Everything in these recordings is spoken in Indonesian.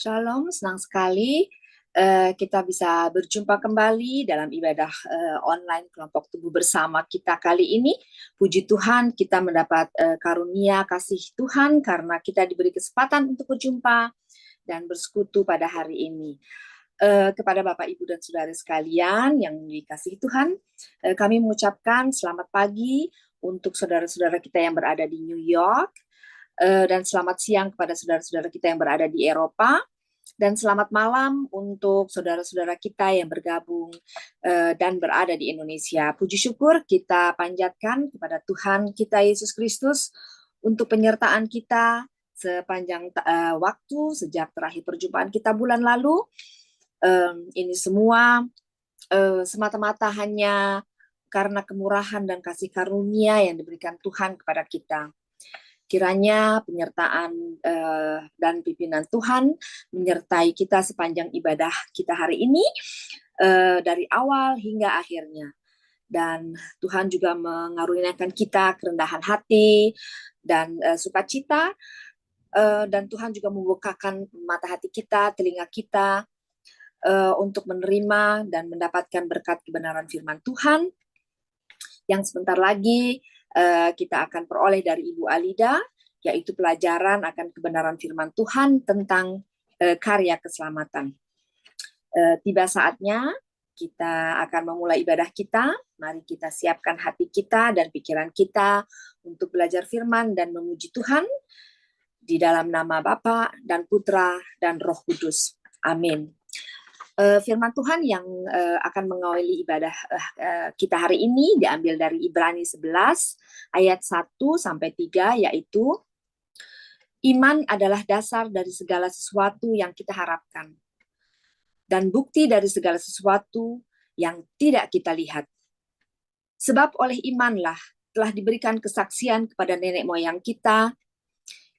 Shalom, senang sekali kita bisa berjumpa kembali dalam ibadah online kelompok tubuh bersama kita kali ini. Puji Tuhan, kita mendapat karunia kasih Tuhan karena kita diberi kesempatan untuk berjumpa dan bersekutu pada hari ini. Kepada Bapak, Ibu, dan Saudara sekalian yang dikasihi Tuhan, kami mengucapkan selamat pagi untuk saudara-saudara kita yang berada di New York, dan selamat siang kepada saudara-saudara kita yang berada di Eropa, dan selamat malam untuk saudara-saudara kita yang bergabung dan berada di Indonesia. Puji syukur kita panjatkan kepada Tuhan kita Yesus Kristus untuk penyertaan kita sepanjang waktu sejak terakhir perjumpaan kita bulan lalu. Ini semua semata-mata hanya karena kemurahan dan kasih karunia yang diberikan Tuhan kepada kita. Kiranya penyertaan dan pimpinan Tuhan menyertai kita sepanjang ibadah kita hari ini, dari awal hingga akhirnya. Dan Tuhan juga mengaruniakan kita kerendahan hati dan sukacita, dan Tuhan juga membukakan mata hati kita, telinga kita, untuk menerima dan mendapatkan berkat kebenaran firman Tuhan yang sebentar lagi kita akan peroleh dari Ibu Alida, yaitu pelajaran akan kebenaran firman Tuhan tentang karya keselamatan. Tiba saatnya kita akan memulai ibadah kita. Mari kita siapkan hati kita dan pikiran kita untuk belajar firman dan memuji Tuhan di dalam nama Bapa dan Putra dan Roh Kudus. Amin. Firman Tuhan yang akan mengawali ibadah kita hari ini diambil dari Ibrani 11 ayat 1 sampai 3, yaitu iman adalah dasar dari segala sesuatu yang kita harapkan dan bukti dari segala sesuatu yang tidak kita lihat. Sebab oleh imanlah telah diberikan kesaksian kepada nenek moyang kita,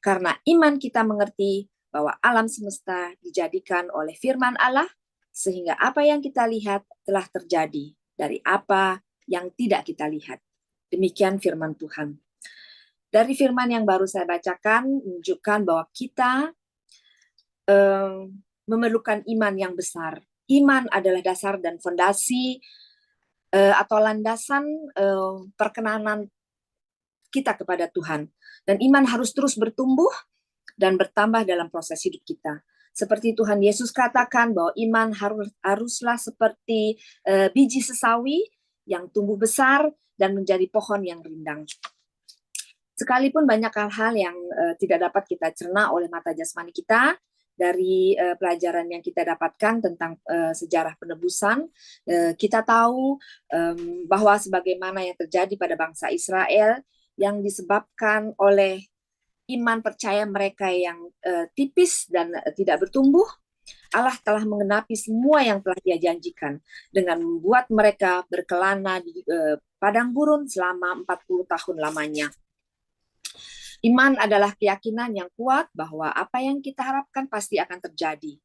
karena iman kita mengerti bahwa alam semesta dijadikan oleh firman Allah, sehingga apa yang kita lihat telah terjadi dari apa yang tidak kita lihat. Demikian firman Tuhan. Dari firman yang baru saya bacakan, menunjukkan bahwa kita memerlukan iman yang besar. Iman adalah dasar dan fondasi atau landasan perkenanan kita kepada Tuhan. Dan iman harus terus bertumbuh dan bertambah dalam proses hidup kita. Seperti Tuhan Yesus katakan bahwa iman haruslah seperti biji sesawi yang tumbuh besar dan menjadi pohon yang rindang. Sekalipun banyak hal-hal yang tidak dapat kita cerna oleh mata jasmani kita dari pelajaran yang kita dapatkan tentang sejarah penebusan, kita tahu bahwa sebagaimana yang terjadi pada bangsa Israel yang disebabkan oleh iman percaya mereka yang tipis dan tidak bertumbuh, Allah telah mengenapi semua yang telah Dia janjikan dengan membuat mereka berkelana di padang gurun selama 40 tahun lamanya. Iman adalah keyakinan yang kuat bahwa apa yang kita harapkan pasti akan terjadi.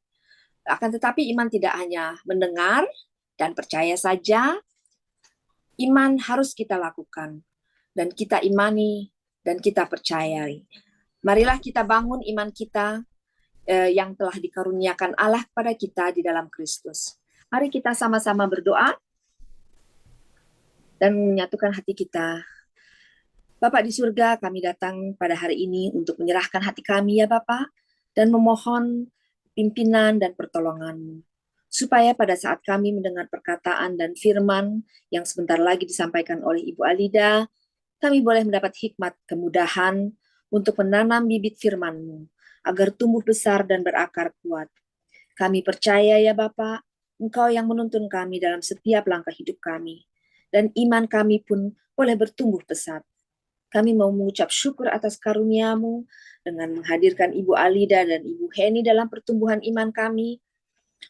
Akan tetapi iman tidak hanya mendengar dan percaya saja, iman harus kita lakukan dan kita imani dan kita percayai. Marilah kita bangun iman kita yang telah dikaruniakan Allah kepada kita di dalam Kristus. Mari kita sama-sama berdoa dan menyatukan hati kita. Bapak di surga, kami datang pada hari ini untuk menyerahkan hati kami ya Bapak, dan memohon pimpinan dan pertolongan-Mu, supaya pada saat kami mendengar perkataan dan firman yang sebentar lagi disampaikan oleh Ibu Alida, kami boleh mendapat hikmat kemudahan untuk menanam bibit firman-Mu, agar tumbuh besar dan berakar kuat. Kami percaya ya Bapa, Engkau yang menuntun kami dalam setiap langkah hidup kami, dan iman kami pun boleh bertumbuh pesat. Kami mau mengucap syukur atas karunia-Mu dengan menghadirkan Ibu Alida dan Ibu Heni dalam pertumbuhan iman kami.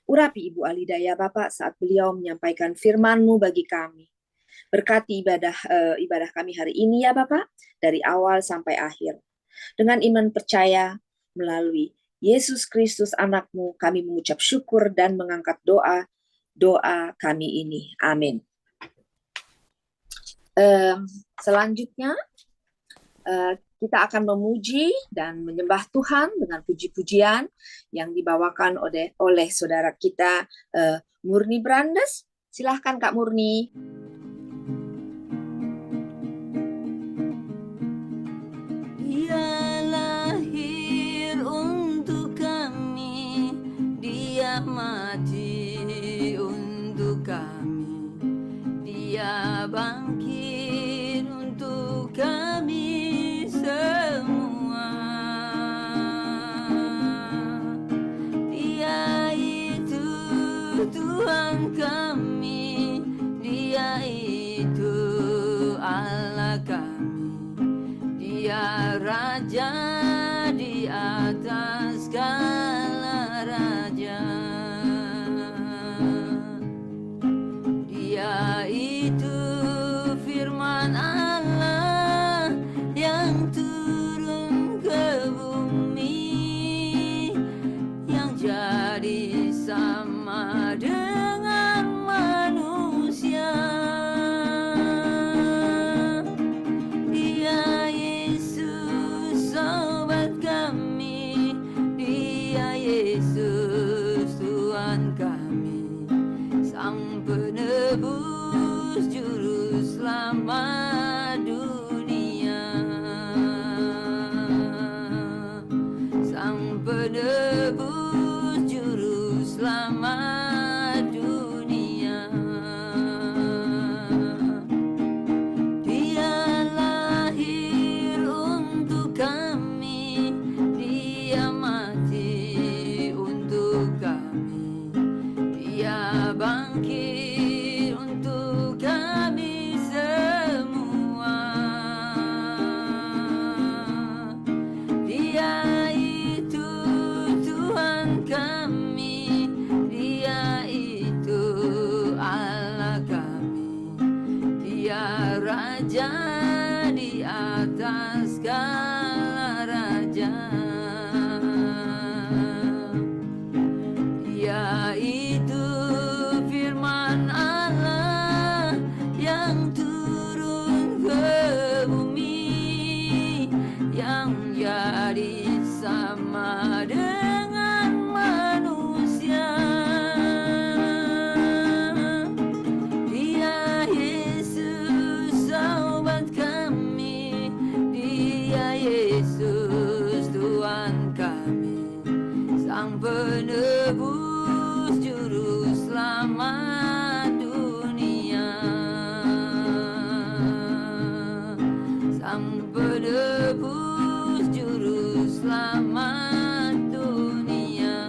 Urapi Ibu Alida ya Bapak saat beliau menyampaikan firman-Mu bagi kami. Berkati ibadah kami hari ini ya Bapak, dari awal sampai akhir. Dengan iman percaya melalui Yesus Kristus anak-Mu, kami mengucap syukur dan mengangkat doa kami ini. Amin. Selanjutnya kita akan memuji dan menyembah Tuhan dengan puji-pujian yang dibawakan oleh saudara kita Murni Brandes. Silahkan Kak Murni. Dia lahir untuk kami, dia mati untuk kami, dia bangkit untuk kami semua. Dia itu Tuhan kami, dia itu Allah kami, dia Raja di atas segala raja. Dia itu firman Allah yang turun ke bumi, yang jadi sama dengan manusia. Dia Yesus sobat kami, dia Yesus Tuhan kami, Sang Penebus Juru Selamat dunia, Sang Penebus Juru Selamat dunia. Dia lahir untuk kami, dia mati untuk kami, dia bangkit untuk kami semua. Dia itu Tuhan kami, dia itu Allah kami, dia Raja di atas segala raja. Dia itu firman Allah yang turun ke bumi, yang jadi sama dengan manusia. Dia Yesus sobat kami, dia Yesus Tuhan kami, Sang Penebus Juru Selamat dunia, Sang Penebus Juru Selamat dunia,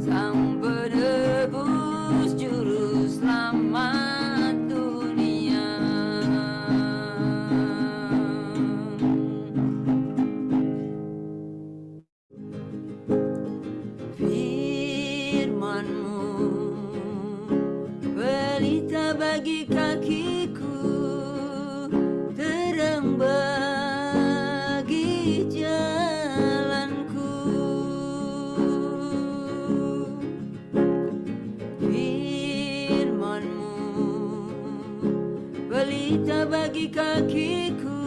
Sang Penebus Juru Selamat dunia. Firman-Mu pelita bagi kakiku, terang bagi jalanku. Firman-Mu pelita bagi kakiku,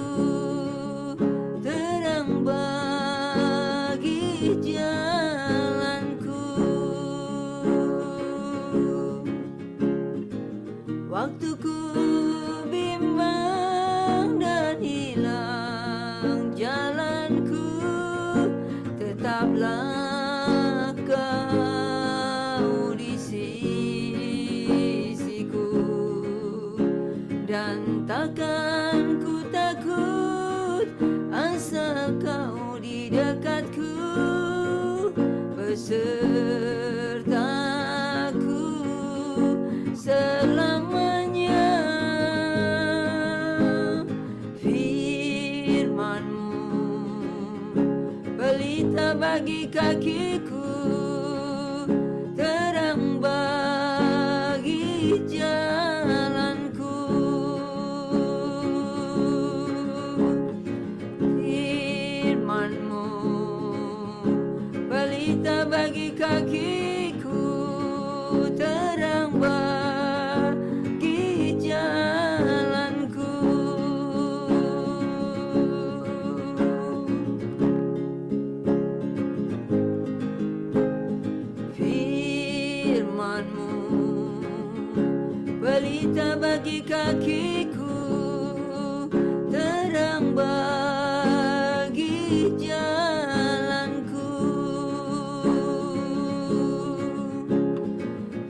terang bagi jalanku. Waktu ku bimbang dan hilang jalanku, tetaplah Kau di sisiku, dan takkan ku takut asal Kau di dekatku, besertaku selamanya. Firman-Mu pelita bagi kakiku, terang bagi jalanku. Firman-Mu pelita bagi kakiku, terang bagi jalanku. pelita bagi kakiku, terang bagi jalanku.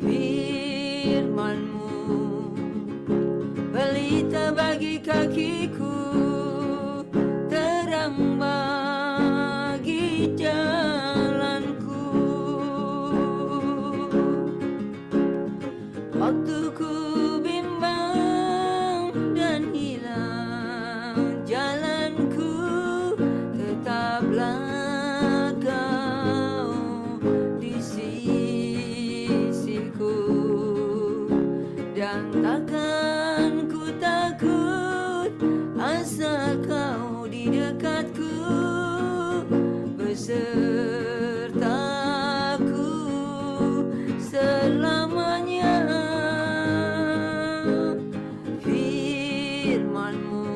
Firman-Mu pelita bagi kakiku, terang bagi jalanku. Waktu ku bimbang dan hilang jalanku, tetaplah Kau di sisiku, dan takkan ku takut asal Kau di dekatku, besertaku selamanya. Firman-Mu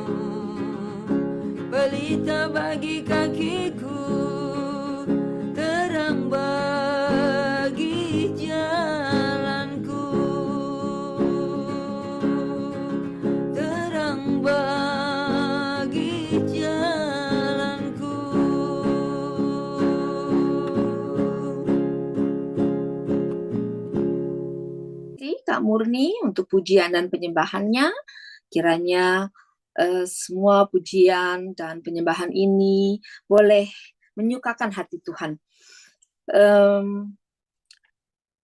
pelita bagi kakiku, terang bagi jalanku, terang bagi jalanku. Kak Murni untuk pujian dan penyembahannya. Kiranya semua pujian dan penyembahan ini boleh menyukakan hati Tuhan.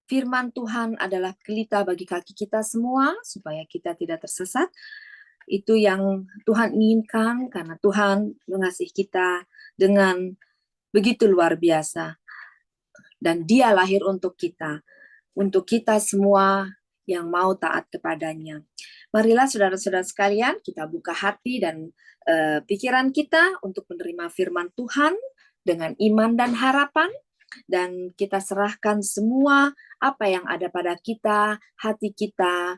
Firman Tuhan adalah pelita bagi kaki kita semua, supaya kita tidak tersesat. Itu yang Tuhan inginkan, karena Tuhan mengasihi kita dengan begitu luar biasa. Dan Dia lahir untuk kita semua yang mau taat kepadanya. Marilah saudara-saudara sekalian, kita buka hati dan pikiran kita untuk menerima firman Tuhan dengan iman dan harapan, dan kita serahkan semua apa yang ada pada kita, hati kita,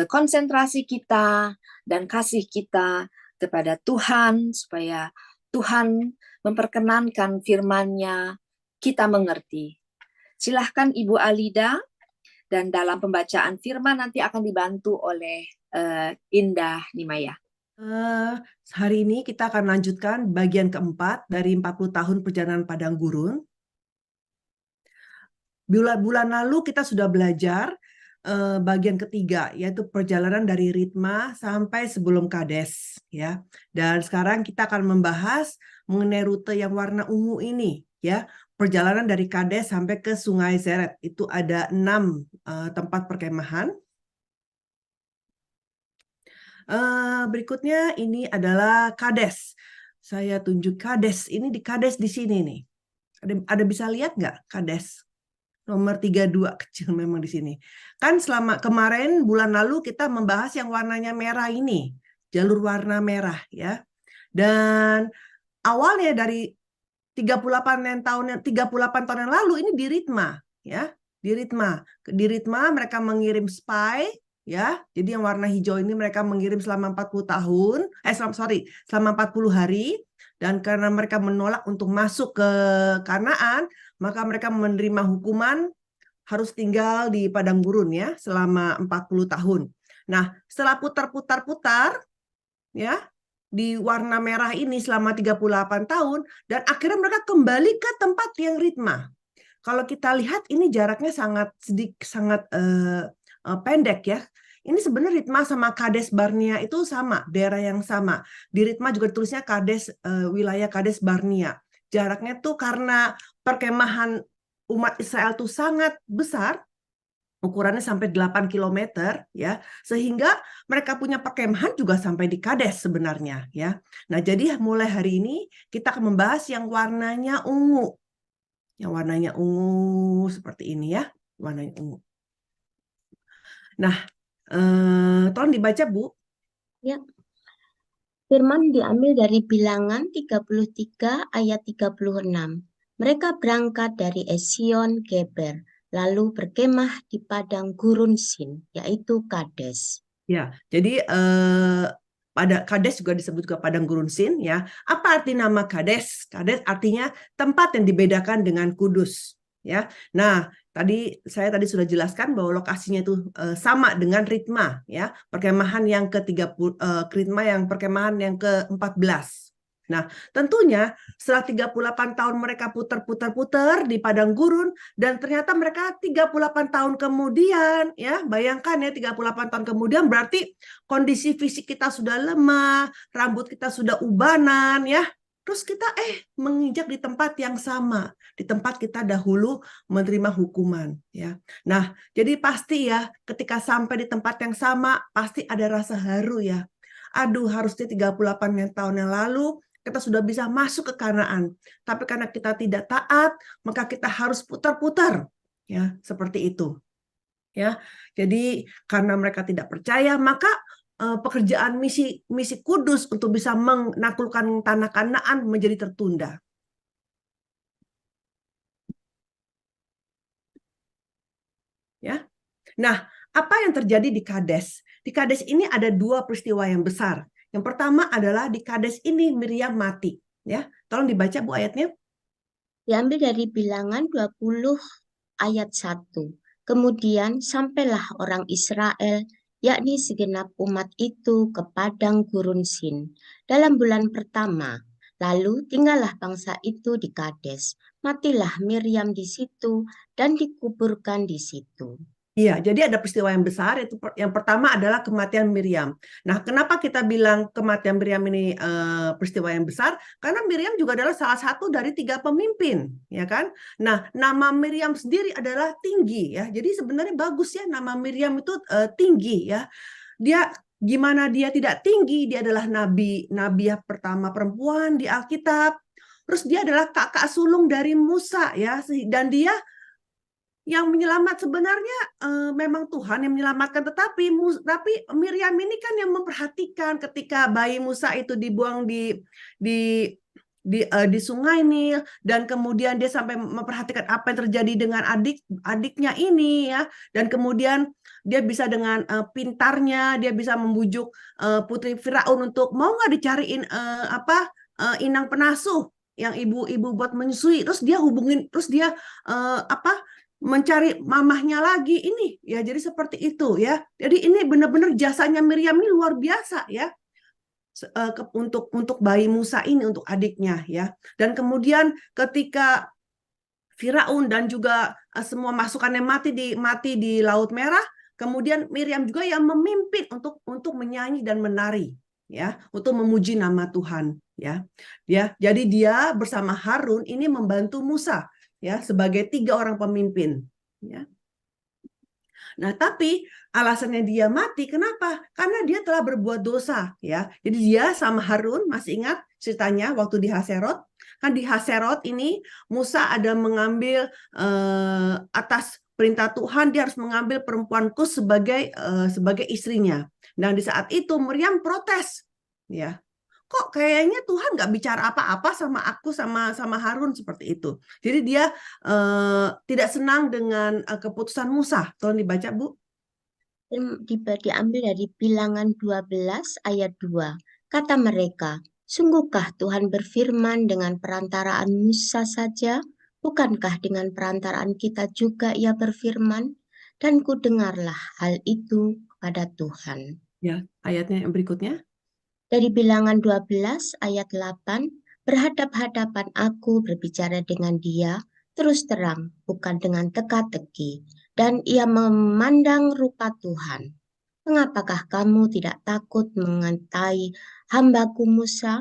konsentrasi kita, dan kasih kita kepada Tuhan, supaya Tuhan memperkenankan firman-Nya, kita mengerti. Silahkan Ibu Alida, dan dalam pembacaan firman nanti akan dibantu oleh Indah Nimaya. Hari ini kita akan lanjutkan bagian keempat dari 40 tahun perjalanan padang gurun. Bulan lalu kita sudah belajar bagian ketiga, yaitu perjalanan dari Ritma sampai sebelum Kades, ya. Dan sekarang kita akan membahas mengenai rute yang warna ungu ini, ya. Perjalanan dari Kades sampai ke Sungai Zeret. Itu ada 6 tempat perkemahan. Berikutnya ini adalah Kades. Saya tunjuk Kades. Ini di Kades di sini nih. Ada bisa lihat nggak Kades? Nomor 32 kecil memang di sini. Kan selama kemarin bulan lalu kita membahas yang warnanya merah ini. Jalur warna merah, ya. Dan awalnya dari 38 tahun yang lalu ini di Ritma, ya. Di Ritma mereka mengirim spy, ya. Jadi yang warna hijau ini mereka mengirim selama 40 tahun, selama 40 hari, dan karena mereka menolak untuk masuk ke Kanaan, maka mereka menerima hukuman harus tinggal di padang gurun, ya, selama 40 tahun. Nah, setelah putar-putar, ya, di warna merah ini selama 38 tahun, dan akhirnya mereka kembali ke tempat yang Ritma. Kalau kita lihat ini jaraknya sangat pendek, ya. Ini sebenarnya Ritma sama Kades Barnea itu sama, daerah yang sama. Di Ritma juga tulisnya Kades, wilayah Kades Barnea. Jaraknya tuh karena perkemahan umat Israel tuh sangat besar, ukurannya sampai 8 km, ya, sehingga mereka punya perkemahan juga sampai di Kades sebenarnya, ya. Nah, jadi mulai hari ini kita akan membahas yang warnanya ungu. Yang warnanya ungu seperti ini, ya, warnanya ungu. Nah, tolong dibaca, Bu. Ya. Firman diambil dari Bilangan 33 ayat 36. Mereka berangkat dari Esion Geber, lalu berkemah di padang gurun Sin, yaitu Kades. Ya, jadi pada Kades juga disebut juga padang gurun Sin, ya. Apa arti nama Kades? Kades artinya tempat yang dibedakan dengan kudus, ya. Nah, saya tadi sudah jelaskan bahwa lokasinya itu sama dengan Ritma, ya, perkemahan yang ke-30, perkemahan yang ke-14. Nah, tentunya setelah 38 tahun mereka putar-putar-putar di padang gurun, dan ternyata mereka 38 tahun kemudian, ya, bayangkan ya, 38 tahun kemudian berarti kondisi fisik kita sudah lemah, rambut kita sudah ubanan, ya. Terus kita menginjak di tempat yang sama, di tempat kita dahulu menerima hukuman, ya. Nah, jadi pasti ya, ketika sampai di tempat yang sama, pasti ada rasa haru, ya. Aduh, harusnya 38 tahun yang lalu kita sudah bisa masuk ke Kanaan. Tapi karena kita tidak taat, maka kita harus putar-putar, ya, seperti itu. Ya. Jadi karena mereka tidak percaya, maka pekerjaan misi kudus untuk bisa menaklukkan tanah Kanaan menjadi tertunda. Ya. Nah, apa yang terjadi di Kades? Di Kades ini ada dua peristiwa yang besar. Yang pertama adalah di Kades ini Miriam mati. Ya, tolong dibaca Bu ayatnya. Diambil dari Bilangan 20 ayat 1. Kemudian sampailah orang Israel, yakni segenap umat itu, ke padang gurun Sin dalam bulan pertama. Lalu tinggallah bangsa itu di Kades. Matilah Miriam di situ dan dikuburkan di situ. Iya, jadi ada peristiwa yang besar. Itu yang pertama adalah kematian Miriam. Nah, kenapa kita bilang kematian Miriam ini peristiwa yang besar? Karena Miriam juga adalah salah satu dari 3 pemimpin, ya kan? Nah, nama Miriam sendiri adalah tinggi, ya. Jadi sebenarnya bagus ya nama Miriam itu tinggi, ya. Gimana dia tidak tinggi? Dia adalah nabi yang pertama perempuan di Alkitab. Terus dia adalah kakak sulung dari Musa, ya. Dan dia yang menyelamat sebenarnya memang Tuhan yang menyelamatkan, tapi Miriam ini kan yang memperhatikan ketika bayi Musa itu dibuang di sungai Nil, dan kemudian dia sampai memperhatikan apa yang terjadi dengan adiknya ini, ya. Dan kemudian dia bisa dengan pintarnya dia bisa membujuk putri Firaun untuk mau nggak dicariin inang penasuh yang ibu buat menyusui. Terus dia mencari mamahnya lagi ini, ya. Jadi seperti itu, ya. Jadi ini benar-benar jasanya Miriam ini luar biasa, ya, untuk bayi Musa ini, untuk adiknya, ya. Dan kemudian ketika Firaun dan juga semua masukannya mati di Laut Merah, kemudian Miriam juga yang memimpin untuk menyanyi dan menari, ya, untuk memuji nama Tuhan, ya. Jadi dia bersama Harun ini membantu Musa, ya, sebagai 3 orang pemimpin, ya. Nah, tapi alasannya dia mati kenapa? Karena dia telah berbuat dosa, ya. Jadi dia sama Harun, masih ingat ceritanya waktu di Haserot? Kan di Haserot ini Musa ada mengambil atas perintah Tuhan, dia harus mengambil perempuan Kus sebagai istrinya. Dan di saat itu Miriam protes, ya. Kok kayaknya Tuhan nggak bicara apa-apa sama aku sama Harun seperti itu. Jadi dia tidak senang dengan keputusan Musa. Tolong dibaca, Bu. Diambil dari Bilangan 12 ayat 2. Kata mereka, sungguhkah Tuhan berfirman dengan perantaraan Musa saja? Bukankah dengan perantaraan kita juga ia berfirman? Dan ku dengarlah hal itu kepada Tuhan. Ya, ayatnya yang berikutnya. Dari Bilangan 12 ayat 8, berhadap-hadapan aku berbicara dengan dia, terus terang, bukan dengan teka-teki, dan ia memandang rupa Tuhan. Mengapakah kamu tidak takut mengintai hambaku Musa?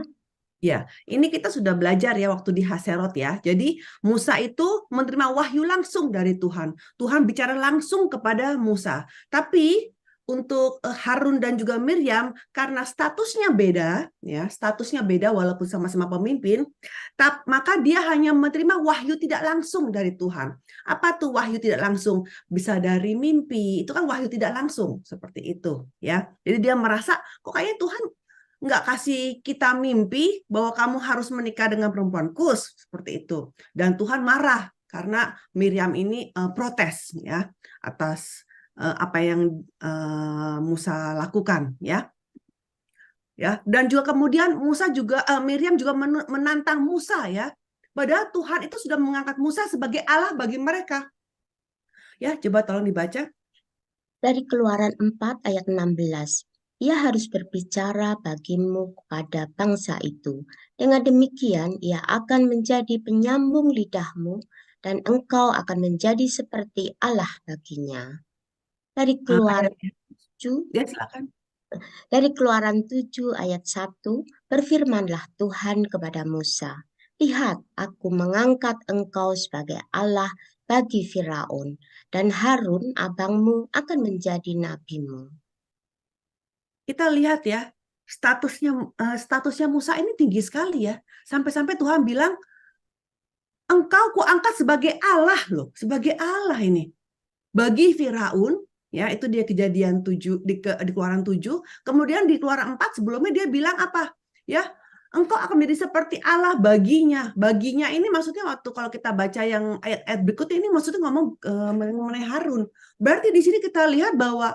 Ya, ini kita sudah belajar ya waktu di Haserot, ya. Jadi Musa itu menerima wahyu langsung dari Tuhan. Tuhan bicara langsung kepada Musa. Tapi untuk Harun dan juga Miriam, karena statusnya beda, ya, statusnya beda walaupun sama-sama pemimpin, maka dia hanya menerima wahyu tidak langsung dari Tuhan. Apa tuh wahyu tidak langsung? Bisa dari mimpi, itu kan wahyu tidak langsung, seperti itu, ya. Jadi dia merasa, kok kayaknya Tuhan nggak kasih kita mimpi bahwa kamu harus menikah dengan perempuan Kus, seperti itu. Dan Tuhan marah karena Miriam ini protes, ya, atas apa yang Musa lakukan, ya. Ya, dan juga kemudian Miriam juga menantang Musa, ya. Padahal Tuhan itu sudah mengangkat Musa sebagai Allah bagi mereka. Ya, coba tolong dibaca. Dari Keluaran 4 ayat 16. Ia harus berbicara bagimu kepada bangsa itu. Dengan demikian, ia akan menjadi penyambung lidahmu dan engkau akan menjadi seperti Allah baginya. Dari Keluaran 7, Ya, silakan. Dari Keluaran 7 ayat 1, berfirmanlah Tuhan kepada Musa, lihat, aku mengangkat engkau sebagai Allah bagi Firaun, dan Harun abangmu akan menjadi nabimu. Kita lihat ya, statusnya Musa ini tinggi sekali ya. Sampai-sampai Tuhan bilang, engkau kuangkat sebagai Allah loh, sebagai Allah ini. Bagi Firaun, ya itu dia Kejadian 7 di Keluaran 7, kemudian di Keluaran 4 sebelumnya dia bilang apa? Ya, engkau akan menjadi seperti Allah baginya. Baginya ini maksudnya waktu kalau kita baca yang ayat-ayat berikutnya ini maksudnya ngomong mengenai Harun. Berarti di sini kita lihat bahwa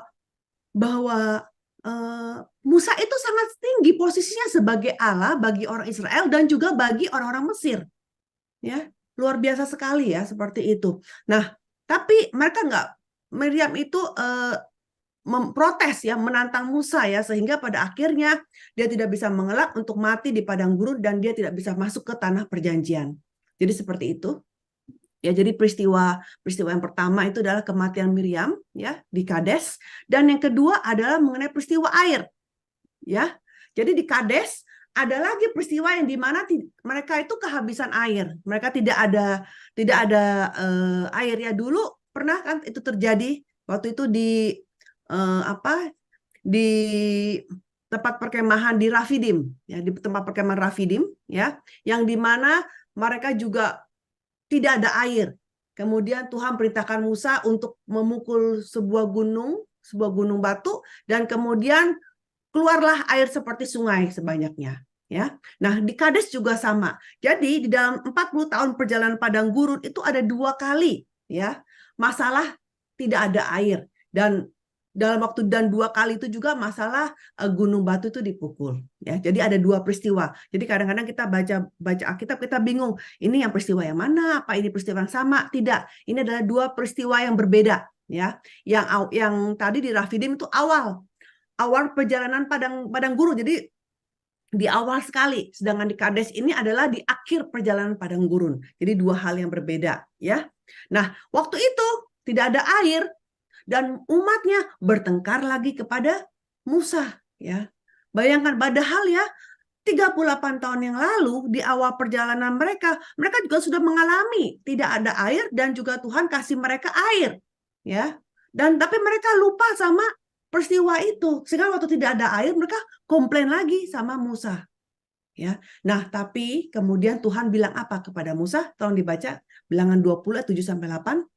Musa itu sangat tinggi posisinya sebagai Allah bagi orang Israel dan juga bagi orang-orang Mesir. Ya, luar biasa sekali ya seperti itu. Nah, tapi mereka Miriam itu memprotes ya, menantang Musa ya, sehingga pada akhirnya dia tidak bisa mengelak untuk mati di padang gurun dan dia tidak bisa masuk ke tanah perjanjian. Jadi seperti itu. Ya, jadi peristiwa yang pertama itu adalah kematian Miriam ya di Kades, dan yang kedua adalah mengenai peristiwa air. Ya. Jadi di Kades ada lagi peristiwa yang di mana mereka itu kehabisan air. Mereka tidak ada air ya. Dulu pernah kan itu terjadi waktu itu di di tempat perkemahan di Rafidim ya, di tempat perkemahan Rafidim ya, yang di mana mereka juga tidak ada air. Kemudian Tuhan perintahkan Musa untuk memukul sebuah gunung batu, dan kemudian keluarlah air seperti sungai sebanyaknya. Ya, nah di Kades juga sama. Jadi di dalam 40 tahun perjalanan padang gurun itu ada 2 kali ya masalah tidak ada air, dan dalam waktu 2 kali itu juga masalah gunung batu itu dipukul ya. Jadi ada 2 peristiwa. Jadi kadang-kadang kita baca Alkitab kita bingung, ini yang peristiwa yang mana, apa ini peristiwa yang sama? Tidak, ini adalah 2 peristiwa yang berbeda ya. Yang tadi di Rafidim itu awal perjalanan padang gurun, jadi di awal sekali, sedangkan di Kades ini adalah di akhir perjalanan padang gurun. Jadi 2 hal yang berbeda ya. Nah, waktu itu tidak ada air dan umatnya bertengkar lagi kepada Musa ya. Bayangkan, padahal ya 38 tahun yang lalu di awal perjalanan mereka juga sudah mengalami tidak ada air, dan juga Tuhan kasih mereka air ya. Dan tapi mereka lupa sama peristiwa itu, sehingga waktu tidak ada air mereka komplain lagi sama Musa ya. Nah, tapi kemudian Tuhan bilang apa kepada Musa? Tolong dibaca Bilangan 20 7-8.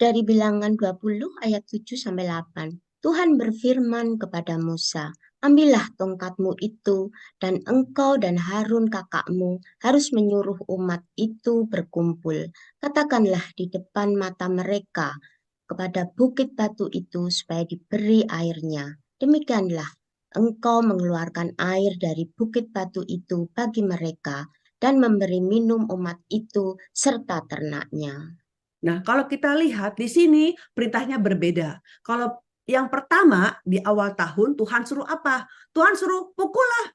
Dari Bilangan 20 ayat 7-8. Tuhan berfirman kepada Musa, ambillah tongkatmu itu, dan engkau dan Harun kakakmu harus menyuruh umat itu berkumpul. Katakanlah di depan mata mereka kepada bukit batu itu supaya diberi airnya. Demikianlah engkau mengeluarkan air dari bukit batu itu bagi mereka dan memberi minum umat itu serta ternaknya. Nah, kalau kita lihat di sini perintahnya berbeda. Kalau yang pertama di awal tahun Tuhan suruh apa? Tuhan suruh pukullah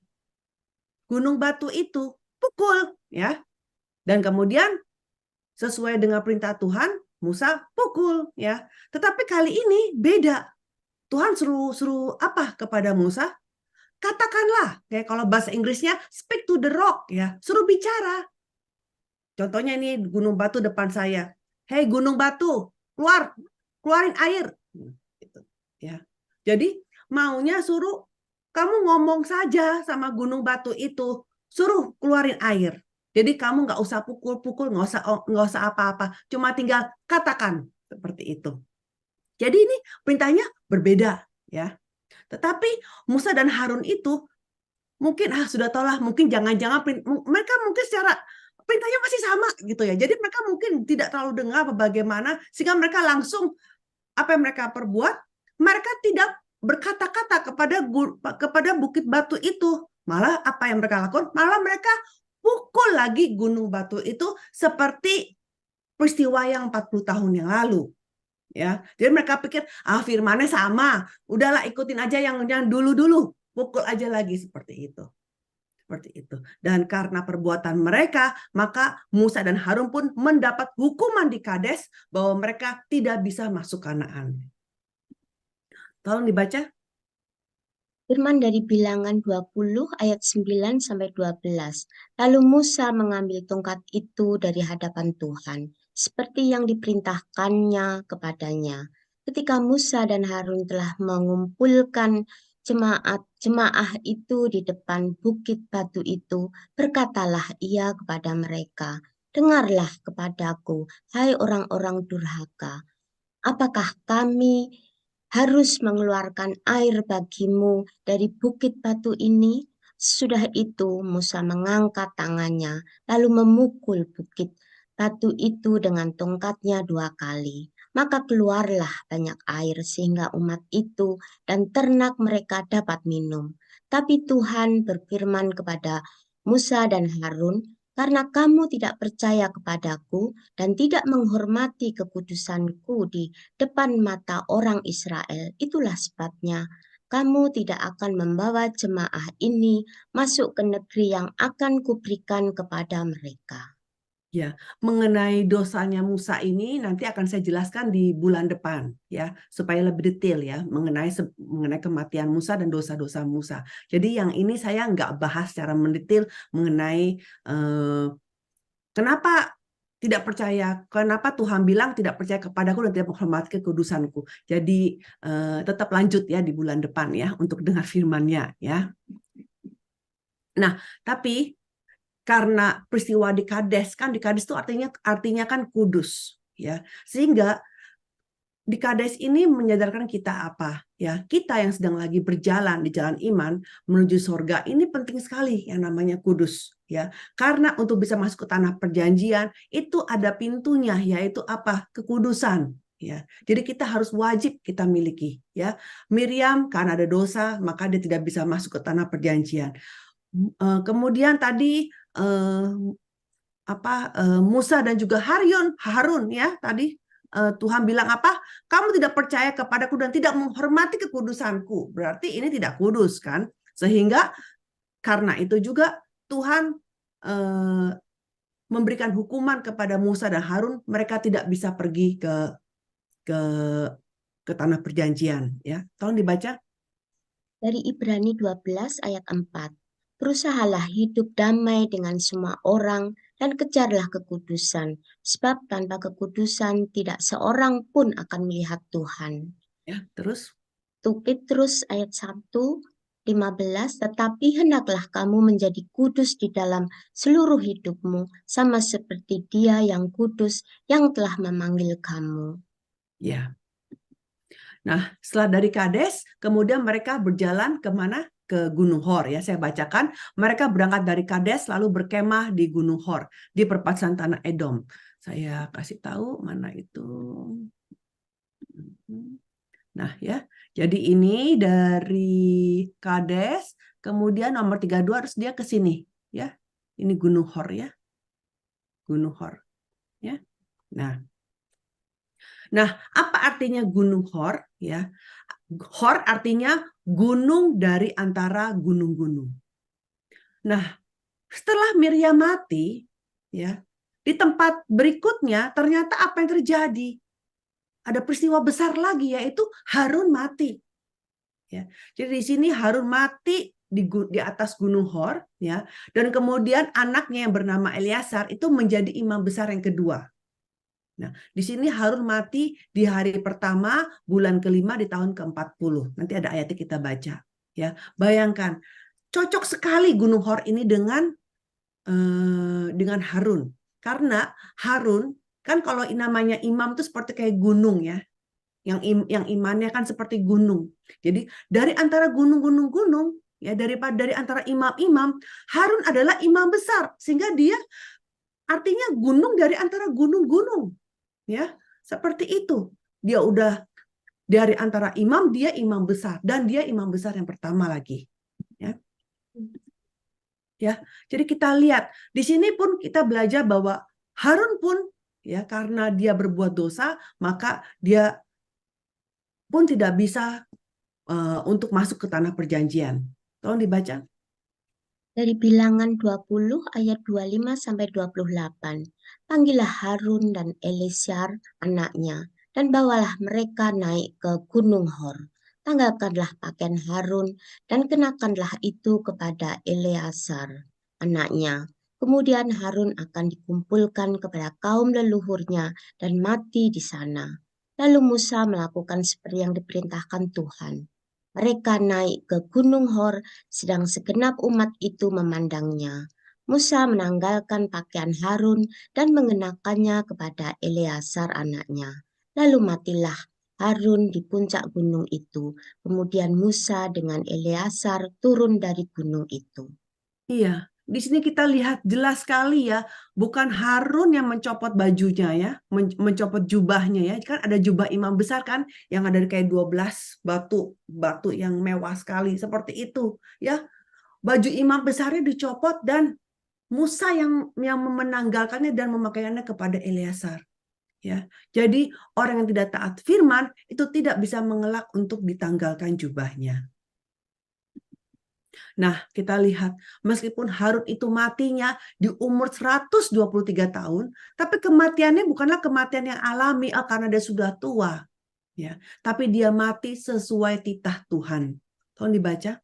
gunung batu itu, pukul ya. Dan kemudian sesuai dengan perintah Tuhan, Musa pukul ya. Tetapi kali ini beda. Tuhan suruh apa kepada Musa? Katakanlah, kayak kalau bahasa Inggrisnya speak to the rock ya, suruh bicara. Contohnya ini gunung batu depan saya. Hei gunung batu, keluarin air. Gitu, ya. Jadi maunya suruh kamu ngomong saja sama gunung batu itu, suruh keluarin air. Jadi kamu nggak usah pukul-pukul, nggak usah apa-apa, cuma tinggal katakan seperti itu. Jadi ini perintahnya berbeda, ya. Tetapi Musa dan Harun itu mungkin sudah tahu lah, mungkin jangan-jangan mereka mungkin secara perintahnya masih sama gitu ya. Jadi mereka mungkin tidak terlalu dengar bagaimana, sehingga mereka langsung apa yang mereka perbuat, mereka tidak berkata-kata kepada bukit batu itu. Malah apa yang mereka lakukan? Malah mereka pukul lagi gunung batu itu seperti peristiwa yang 40 tahun yang lalu. Ya, jadi mereka pikir firmannya sama, udahlah ikutin aja yang dulu-dulu, pukul aja lagi seperti itu. Seperti itu. Dan karena perbuatan mereka, maka Musa dan Harun pun mendapat hukuman di Kades bahwa mereka tidak bisa masuk Kanaan. Tolong dibaca. Firman dari Bilangan 20 ayat 9 sampai 12. Lalu Musa mengambil tongkat itu dari hadapan Tuhan, seperti yang diperintahkannya kepadanya. Ketika Musa dan Harun telah mengumpulkan jemaah itu di depan bukit batu itu, berkatalah ia kepada mereka, "Dengarlah kepadaku, hai orang-orang durhaka. Apakah kami harus mengeluarkan air bagimu dari bukit batu ini?" Sesudah itu Musa mengangkat tangannya, lalu memukul bukit batu itu dengan tongkatnya 2 kali. Maka keluarlah banyak air sehingga umat itu dan ternak mereka dapat minum. Tapi Tuhan berfirman kepada Musa dan Harun, "Karena kamu tidak percaya kepadaku dan tidak menghormati kekudusanku di depan mata orang Israel, itulah sebabnya kamu tidak akan membawa jemaah ini masuk ke negeri yang akan kuberikan kepada mereka." Ya, mengenai dosanya Musa ini nanti akan saya jelaskan di bulan depan ya, supaya lebih detail ya mengenai kematian Musa dan dosa-dosa Musa. Jadi yang ini saya nggak bahas secara mendetail mengenai kenapa tidak percaya, kenapa Tuhan bilang tidak percaya kepadaku dan tidak menghormati kekudusanku. Jadi tetap lanjut ya di bulan depan ya untuk dengar firman-Nya ya. Nah, tapi karena peristiwa di Kades itu artinya kan kudus ya, sehingga di Kades ini menyadarkan kita apa ya, kita yang sedang lagi berjalan di jalan iman menuju surga ini penting sekali yang namanya kudus ya, karena untuk bisa masuk ke tanah perjanjian itu ada pintunya, yaitu apa? Kekudusan ya. Jadi kita harus wajib kita miliki ya. Miriam karena ada dosa maka dia tidak bisa masuk ke tanah perjanjian. Kemudian tadi Musa dan juga Harun ya tadi Tuhan bilang apa? Kamu tidak percaya kepadaku dan tidak menghormati kekudusanku. Berarti ini tidak kudus kan? Sehingga karena itu juga Tuhan memberikan hukuman kepada Musa dan Harun, mereka tidak bisa pergi ke tanah perjanjian ya. Tolong dibaca. Dari Ibrani 12 ayat 4. Berusahalah hidup damai dengan semua orang dan kejarlah kekudusan, sebab tanpa kekudusan tidak seorang pun akan melihat Tuhan. Ya, terus. Petrus ayat 1:15, tetapi hendaklah kamu menjadi kudus di dalam seluruh hidupmu, sama seperti Dia yang kudus yang telah memanggil kamu. Ya. Nah, setelah dari Kades, kemudian mereka berjalan kemana? Ke Gunung Hor ya. Saya bacakan, mereka berangkat dari Kades lalu berkemah di Gunung Hor di perpaduan tanah Edom. Saya kasih tahu mana itu. Nah ya, jadi ini dari Kades, kemudian nomor 32 harus dia ke sini ya. Ini Gunung Hor ya. Gunung Hor ya. Nah, apa artinya Gunung Hor ya? Hor artinya gunung dari antara gunung-gunung. Nah, setelah Miriam mati, ya, di tempat berikutnya ternyata apa yang terjadi? Ada peristiwa besar lagi, yaitu Harun mati. Ya, jadi di sini Harun mati di atas Gunung Hor, ya, dan kemudian anaknya yang bernama Eleazar itu menjadi imam besar yang kedua. Nah, di sini Harun mati di hari pertama bulan kelima di tahun ke-40. Nanti ada ayatnya kita baca. Ya, bayangkan, cocok sekali Gunung Hor ini dengan Harun. Karena Harun kan kalau namanya imam itu seperti kayak gunung ya, yang imannya kan seperti gunung. Jadi dari antara gunung-gunung ya, dari antara imam-imam, Harun adalah imam besar sehingga dia artinya gunung dari antara gunung-gunung. Ya, seperti itu. Dia udah dari antara imam, dia imam besar dan dia imam besar yang pertama lagi. Ya. ya. Jadi kita lihat di sini pun kita belajar bahwa Harun pun ya karena dia berbuat dosa, maka dia pun tidak bisa untuk masuk ke tanah perjanjian. Tolong dibaca. Dari Bilangan 20 ayat 25 sampai 28. Panggillah Harun dan Eleazar anaknya, dan bawalah mereka naik ke Gunung Hor. Tanggalkanlah pakaian Harun dan kenakanlah itu kepada Eleazar anaknya. Kemudian Harun akan dikumpulkan kepada kaum leluhurnya dan mati di sana. Lalu Musa melakukan seperti yang diperintahkan Tuhan. Mereka naik ke Gunung Hor, sedang segenap umat itu memandangnya. Musa menanggalkan pakaian Harun dan mengenakannya kepada Eleazar anaknya. Lalu matilah Harun di puncak gunung itu. Kemudian Musa dengan Eleazar turun dari gunung itu. Iya, di sini kita lihat jelas sekali ya, bukan Harun yang mencopot bajunya ya, mencopot jubahnya ya. Kan ada jubah imam besar kan yang ada kayak 12 batu yang mewah sekali seperti itu ya. Baju imam besarnya dicopot dan Musa yang menanggalkannya dan memakaiannya kepada Eleazar. Ya, jadi orang yang tidak taat firman itu tidak bisa mengelak untuk ditanggalkan jubahnya. Nah, kita lihat meskipun Harun itu matinya di umur 123 tahun, tapi kematiannya bukanlah kematian yang alami karena dia sudah tua, ya. Tapi dia mati sesuai titah Tuhan. Tolong dibaca.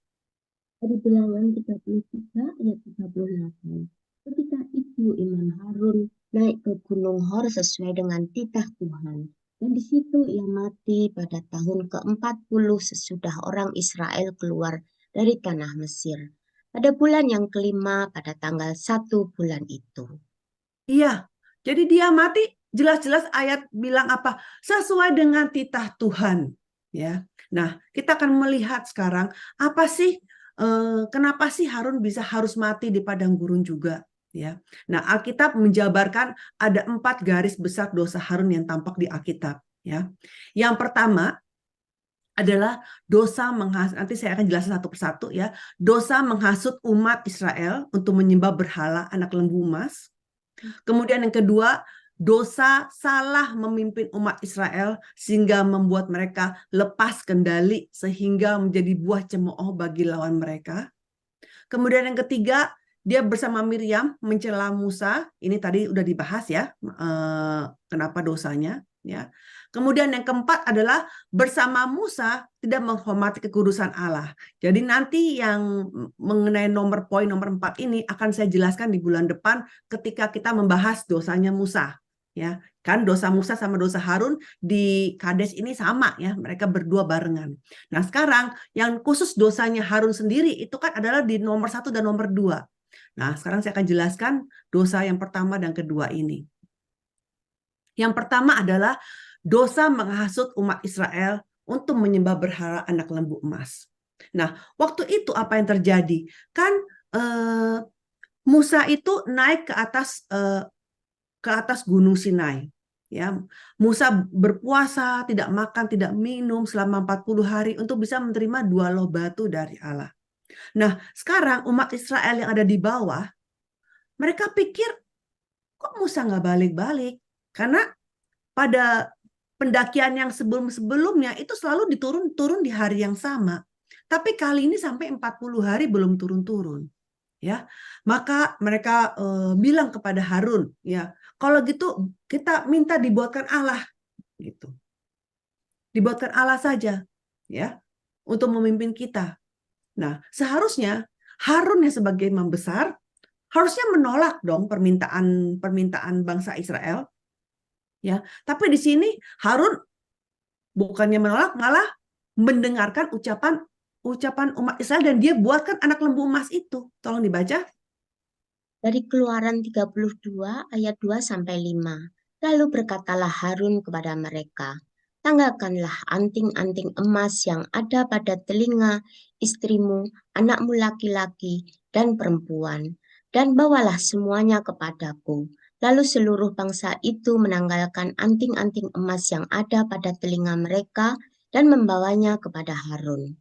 Dari Bilangan 33 ayat 38. Ketika itu Imam Harun naik ke Gunung Hor sesuai dengan titah Tuhan. Dan di situ ia mati pada tahun ke-40 sesudah orang Israel keluar dari tanah Mesir. Pada bulan yang kelima pada tanggal 1 bulan itu. Iya, jadi dia mati jelas-jelas ayat bilang apa? Sesuai dengan titah Tuhan. Ya. Nah, kita akan melihat sekarang apa sih kenapa sih harus mati di padang gurun juga? Ya. Nah, Alkitab menjabarkan ada 4 garis besar dosa Harun yang tampak di Alkitab. Ya. Yang pertama adalah dosa menghasut, nanti saya akan jelaskan satu persatu ya. Dosa menghasut umat Israel untuk menyembah berhala anak lembu emas. Kemudian yang kedua, dosa salah memimpin umat Israel sehingga membuat mereka lepas kendali sehingga menjadi buah cemooh bagi lawan mereka. Kemudian yang ketiga, dia bersama Miriam mencela Musa. Ini tadi udah dibahas ya, kenapa dosanya. Ya. Kemudian yang keempat adalah bersama Musa tidak menghormati kekudusan Allah. Jadi nanti yang mengenai poin nomor 4 ini akan saya jelaskan di bulan depan ketika kita membahas dosanya Musa. Ya, kan dosa Musa sama dosa Harun di Kades ini sama ya, mereka berdua barengan. Nah sekarang yang khusus dosanya Harun sendiri itu kan adalah di nomor 1 dan nomor 2. Nah sekarang saya akan jelaskan dosa yang pertama dan kedua ini. Yang pertama adalah dosa menghasut umat Israel untuk menyembah berhala anak lembu emas. Nah waktu itu apa yang terjadi? Kan Musa itu naik ke atas Gunung Sinai. Ya, Musa berpuasa, tidak makan, tidak minum selama 40 hari untuk bisa menerima 2 loh batu dari Allah. Nah, sekarang umat Israel yang ada di bawah, mereka pikir, kok Musa nggak balik-balik? Karena pada pendakian yang sebelum-sebelumnya itu selalu turun di hari yang sama. Tapi kali ini sampai 40 hari belum turun-turun. Ya, maka mereka bilang kepada Harun, ya, kalau gitu kita minta dibuatkan Allah, gitu, dibuatkan Allah saja, ya, untuk memimpin kita. Nah, seharusnya Harun yang sebagai imam besar harusnya menolak dong permintaan bangsa Israel, ya. Tapi di sini Harun bukannya menolak, malah mendengarkan ucapan umat Israel dan dia buatkan anak lembu emas itu. Tolong dibaca. Dari Keluaran 32 ayat 2 sampai 5. Lalu berkatalah Harun kepada mereka, tanggalkanlah anting-anting emas yang ada pada telinga istrimu, anakmu laki-laki dan perempuan, dan bawalah semuanya kepadaku. Lalu seluruh bangsa itu menanggalkan anting-anting emas yang ada pada telinga mereka dan membawanya kepada Harun.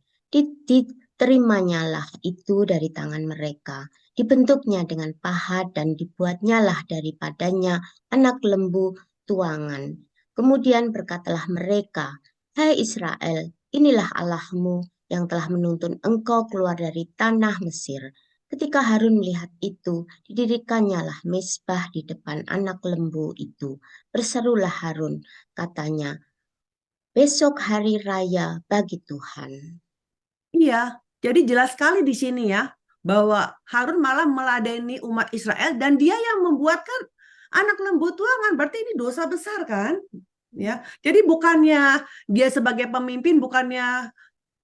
Terimanyalah itu dari tangan mereka, dibentuknya dengan pahat dan dibuatnyalah daripadanya anak lembu tuangan. Kemudian berkatalah mereka, "Hai Israel, inilah Allahmu yang telah menuntun engkau keluar dari tanah Mesir." Ketika Harun melihat itu, didirikannya mezbah di depan anak lembu itu. Berserulah Harun, katanya, "Besok hari raya bagi Tuhan." Iya, jadi jelas sekali di sini ya bahwa Harun malah meladeni umat Israel dan dia yang membuatkan anak lembu tuangan. Berarti ini dosa besar kan? Ya. Jadi bukannya dia sebagai pemimpin, bukannya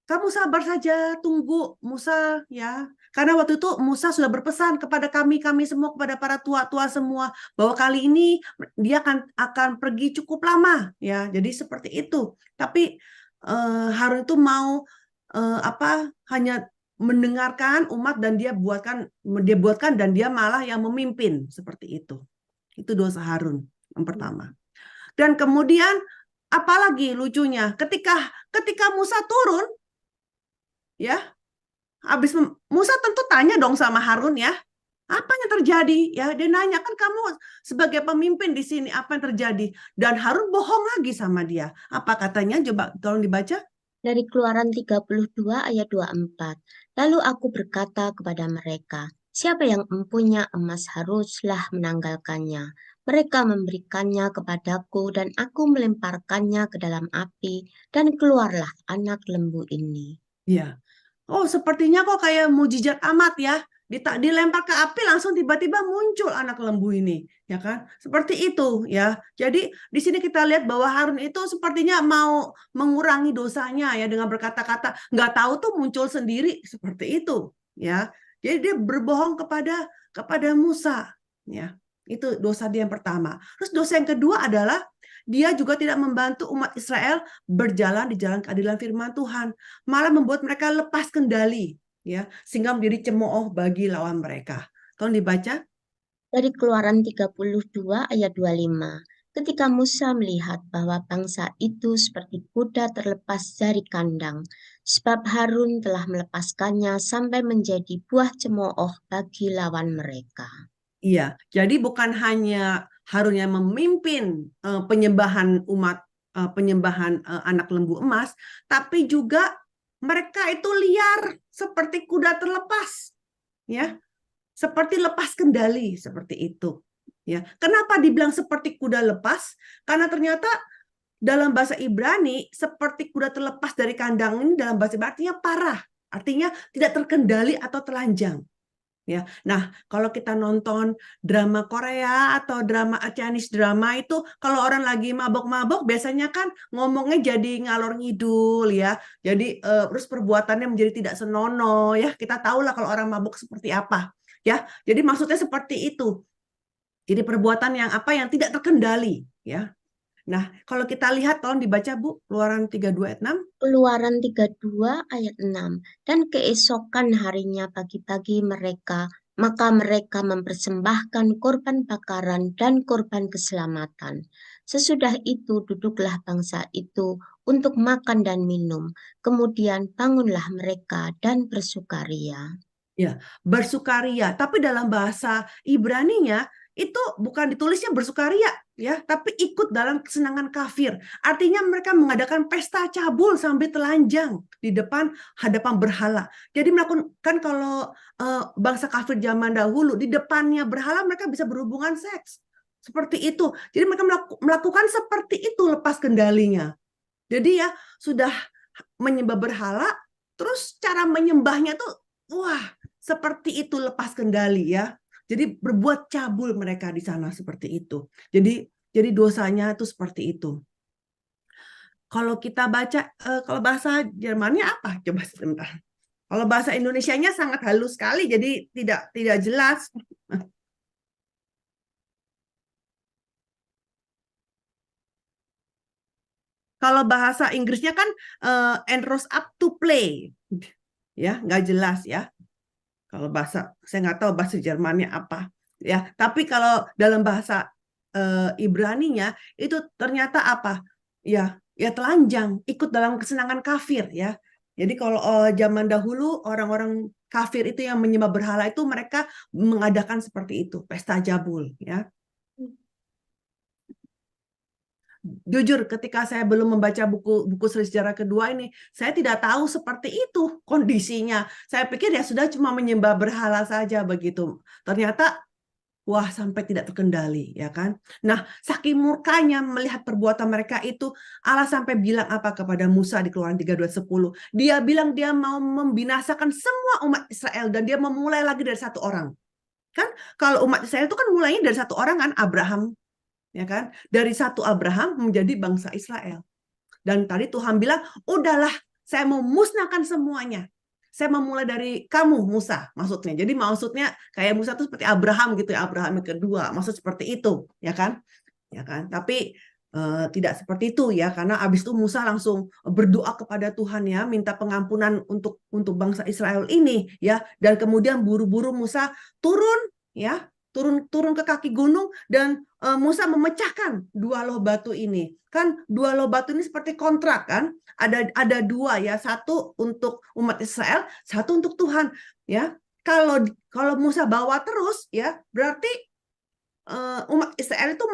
kamu sabar saja, tunggu Musa ya. Karena waktu itu Musa sudah berpesan kepada kami semua, kepada para tua-tua semua, bahwa kali ini dia akan pergi cukup lama ya. Jadi seperti itu. Tapi Harun itu mau hanya mendengarkan umat dan dia buatkan dan dia malah yang memimpin seperti itu. Itu dosa Harun yang pertama. Dan kemudian apalagi lucunya, ketika Musa turun, ya, Musa tentu tanya dong sama Harun ya, apa yang terjadi? Ya, dia nanya, kan kamu sebagai pemimpin di sini, apa yang terjadi? Dan Harun bohong lagi sama dia. Apa katanya? Coba tolong dibaca. Dari Keluaran 32 ayat 24. Lalu aku berkata kepada mereka, siapa yang empunya emas haruslah menanggalkannya. Mereka memberikannya kepadaku dan aku melemparkannya ke dalam api dan keluarlah anak lembu ini. Ya. Oh, sepertinya kok kayak mujizat amat ya. Dilempar ke api langsung tiba-tiba muncul anak lembu ini, ya kan? Seperti itu ya. Jadi di sini kita lihat bahwa Harun itu sepertinya mau mengurangi dosanya ya dengan berkata-kata, nggak tahu tuh muncul sendiri seperti itu ya. Jadi dia berbohong kepada Musa ya. Itu dosa dia yang pertama. Terus dosa yang kedua adalah dia juga tidak membantu umat Israel berjalan di jalan keadilan firman Tuhan, malah membuat mereka lepas kendali, ya, sehingga menjadi cemooh bagi lawan mereka. Tolong dibaca. Dari Keluaran 32 ayat 25. Ketika Musa melihat bahwa bangsa itu seperti kuda terlepas dari kandang, sebab Harun telah melepaskannya sampai menjadi buah cemooh bagi lawan mereka. Iya, jadi bukan hanya Harun yang memimpin penyembahan anak lembu emas, tapi juga mereka itu liar seperti kuda terlepas, ya, seperti lepas kendali seperti itu. Ya, kenapa dibilang seperti kuda lepas? Karena ternyata dalam bahasa Ibrani seperti kuda terlepas dari kandang ini dalam bahasa Ibrani artinya parah, artinya tidak terkendali atau telanjang. Ya, nah kalau kita nonton drama Korea atau drama Chinese drama itu, kalau orang lagi mabok-mabok biasanya kan ngomongnya jadi ngalor ngidul ya, jadi terus perbuatannya menjadi tidak senonoh ya. Kita tahu lah kalau orang mabok seperti apa ya. Jadi maksudnya seperti itu. Jadi perbuatan yang tidak terkendali ya. Nah, kalau kita lihat, tolong dibaca Bu, Keluaran 32 ayat 6. Keluaran 32 ayat 6. Dan keesokan harinya pagi-pagi maka mereka mempersembahkan korban bakaran dan korban keselamatan. Sesudah itu duduklah bangsa itu untuk makan dan minum. Kemudian bangunlah mereka dan bersukaria. Ya, bersukaria. Tapi dalam bahasa Ibraninya itu bukan ditulisnya bersukaria ya, tapi ikut dalam kesenangan kafir. Artinya mereka mengadakan pesta cabul sambil telanjang di hadapan berhala. Jadi melakukan, kalau bangsa kafir zaman dahulu di depannya berhala mereka bisa berhubungan seks. Seperti itu. Jadi mereka melakukan seperti itu lepas kendalinya. Jadi ya sudah menyembah berhala, terus cara menyembahnya tuh wah, seperti itu lepas kendali ya. Jadi berbuat cabul mereka di sana seperti itu. Jadi dosanya itu seperti itu. Kalau kita baca, kalau bahasa Jermannya apa? Coba sebentar. Kalau bahasa Indonesianya sangat halus sekali, jadi tidak jelas. Kalau bahasa Inggrisnya kan and rose up to play, ya nggak jelas ya. Kalau saya nggak tahu bahasa Jermannya apa, ya. Tapi kalau dalam bahasa Ibraninya itu ternyata apa? Ya telanjang, ikut dalam kesenangan kafir, ya. Jadi kalau zaman dahulu orang-orang kafir itu yang menyembah berhala itu mereka mengadakan seperti itu, pesta jabul, ya. Jujur, ketika saya belum membaca buku sejarah kedua ini, saya tidak tahu seperti itu kondisinya. Saya pikir ya sudah cuma menyembah berhala saja begitu. Ternyata wah, sampai tidak terkendali, ya kan? Nah, saking murkanya melihat perbuatan mereka itu, Allah sampai bilang apa kepada Musa di Keluaran 32:10. Dia bilang dia mau membinasakan semua umat Israel dan dia memulai lagi dari satu orang. Kan kalau umat Israel itu kan mulainya dari satu orang kan, Abraham, ya kan? Dari satu Abraham menjadi bangsa Israel. Dan tadi Tuhan bilang, udahlah, saya mau musnahkan semuanya. Saya memulai dari kamu, Musa, maksudnya. Jadi maksudnya kayak Musa itu seperti Abraham gitu ya, Abraham yang kedua. Maksud seperti itu, ya kan? Ya kan? Tapi tidak seperti itu ya, karena abis itu Musa langsung berdoa kepada Tuhan ya, minta pengampunan untuk bangsa Israel ini ya. Dan kemudian buru-buru Musa turun ya, turun ke kaki gunung dan Musa memecahkan dua loh batu ini. Kan dua loh batu ini seperti kontrak kan? Ada dua ya, satu untuk umat Israel, satu untuk Tuhan ya. Kalau Musa bawa terus ya, berarti umat Israel itu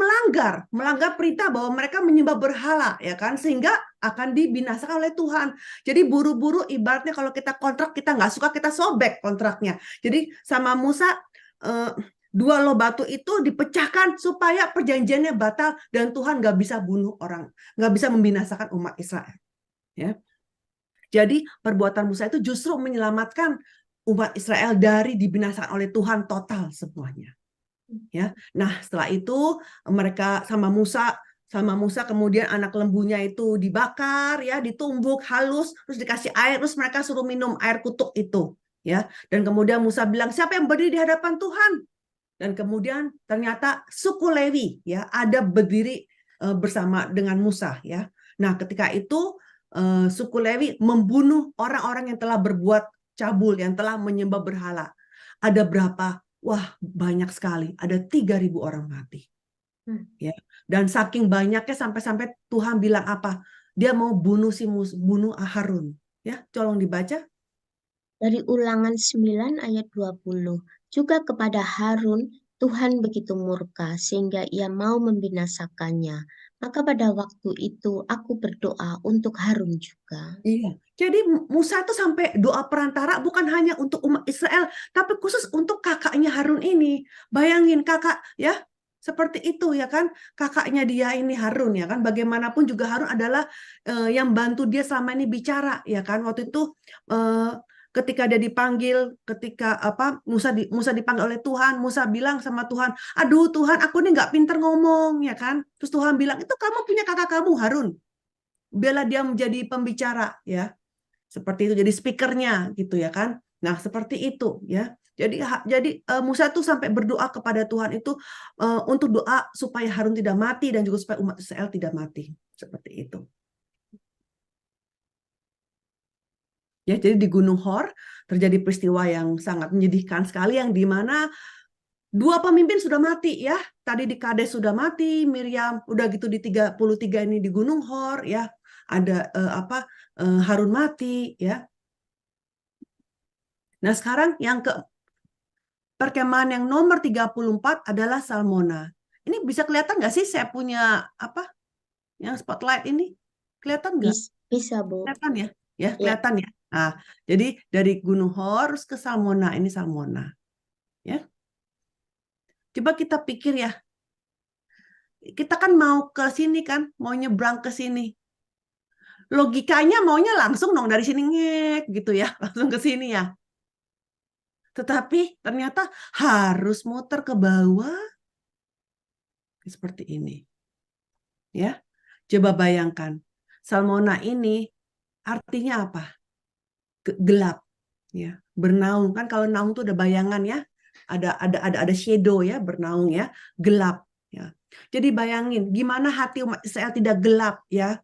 melanggar perintah bahwa mereka menyembah berhala ya kan, sehingga akan dibinasakan oleh Tuhan. Jadi buru-buru ibaratnya kalau kita kontrak kita nggak suka kita sobek kontraknya. Jadi sama Musa dua loh batu itu dipecahkan supaya perjanjiannya batal dan Tuhan nggak bisa bunuh orang, nggak bisa membinasakan umat Israel. Ya. Jadi perbuatan Musa itu justru menyelamatkan umat Israel dari dibinasakan oleh Tuhan total semuanya. Ya. Nah, setelah itu mereka sama Musa kemudian anak lembunya itu dibakar ya, ditumbuk halus, terus dikasih air, terus mereka suruh minum air kutuk itu, ya. Dan kemudian Musa bilang, "Siapa yang berdiri di hadapan Tuhan?" Dan kemudian ternyata suku Lewi ya ada berdiri bersama dengan Musa ya. Nah, ketika itu suku Lewi membunuh orang-orang yang telah berbuat cabul, yang telah menyembah berhala. Ada berapa? Wah, banyak sekali. Ada 3.000 orang mati. Ya. Dan saking banyaknya sampai-sampai Tuhan bilang apa? Dia mau bunuh bunuh Harun. Ya, tolong dibaca. Dari Ulangan 9 ayat 20. Juga kepada Harun Tuhan begitu murka sehingga ia mau membinasakannya. Maka pada waktu itu aku berdoa untuk Harun juga. Iya. Jadi Musa itu sampai doa perantara bukan hanya untuk umat Israel, tapi khusus untuk kakaknya Harun ini. Bayangin kakak ya, seperti itu ya kan, kakaknya dia ini Harun ya kan. Bagaimanapun juga Harun adalah yang bantu dia selama ini bicara ya kan. Waktu itu ketika dia dipanggil, ketika Musa dipanggil oleh Tuhan, Musa bilang sama Tuhan, "Aduh Tuhan, aku ini nggak pinter ngomong ya kan." Terus Tuhan bilang, "Itu kamu punya kakak kamu Harun. Bela dia menjadi pembicara ya." Seperti itu, jadi speakernya gitu ya kan. Nah, seperti itu ya. Jadi Musa tuh sampai berdoa kepada Tuhan itu untuk doa supaya Harun tidak mati dan juga supaya umat Israel tidak mati. Seperti itu. Ya, jadi di Gunung Hor terjadi peristiwa yang sangat menyedihkan sekali yang di mana dua pemimpin sudah mati ya. Tadi di Kades sudah mati, Miriam udah gitu di 33 ini di Gunung Hor ya. Ada Harun mati ya. Nah, sekarang yang perkemahan yang nomor 34 adalah Salmona. Ini bisa kelihatan nggak sih saya punya yang spotlight ini? Kelihatan nggak? Bisa, Bu. Kelihatan ya? Ya, kelihatan ya. Nah, jadi dari Gunung Hor ke Salmona, ini Salmona. Ya. Coba kita pikir ya. Kita kan mau ke sini kan, mau nyebrang ke sini. Logikanya maunya langsung dong dari sini ngek gitu ya, langsung ke sini ya. Tetapi ternyata harus muter ke bawah seperti ini. Ya. Coba bayangkan. Salmona ini artinya apa? Gelap ya. Bernaung kan, kalau naung itu ada bayangan ya. Ada shadow ya, bernaung ya, gelap ya. Jadi bayangin gimana hati umat Israel tidak gelap ya.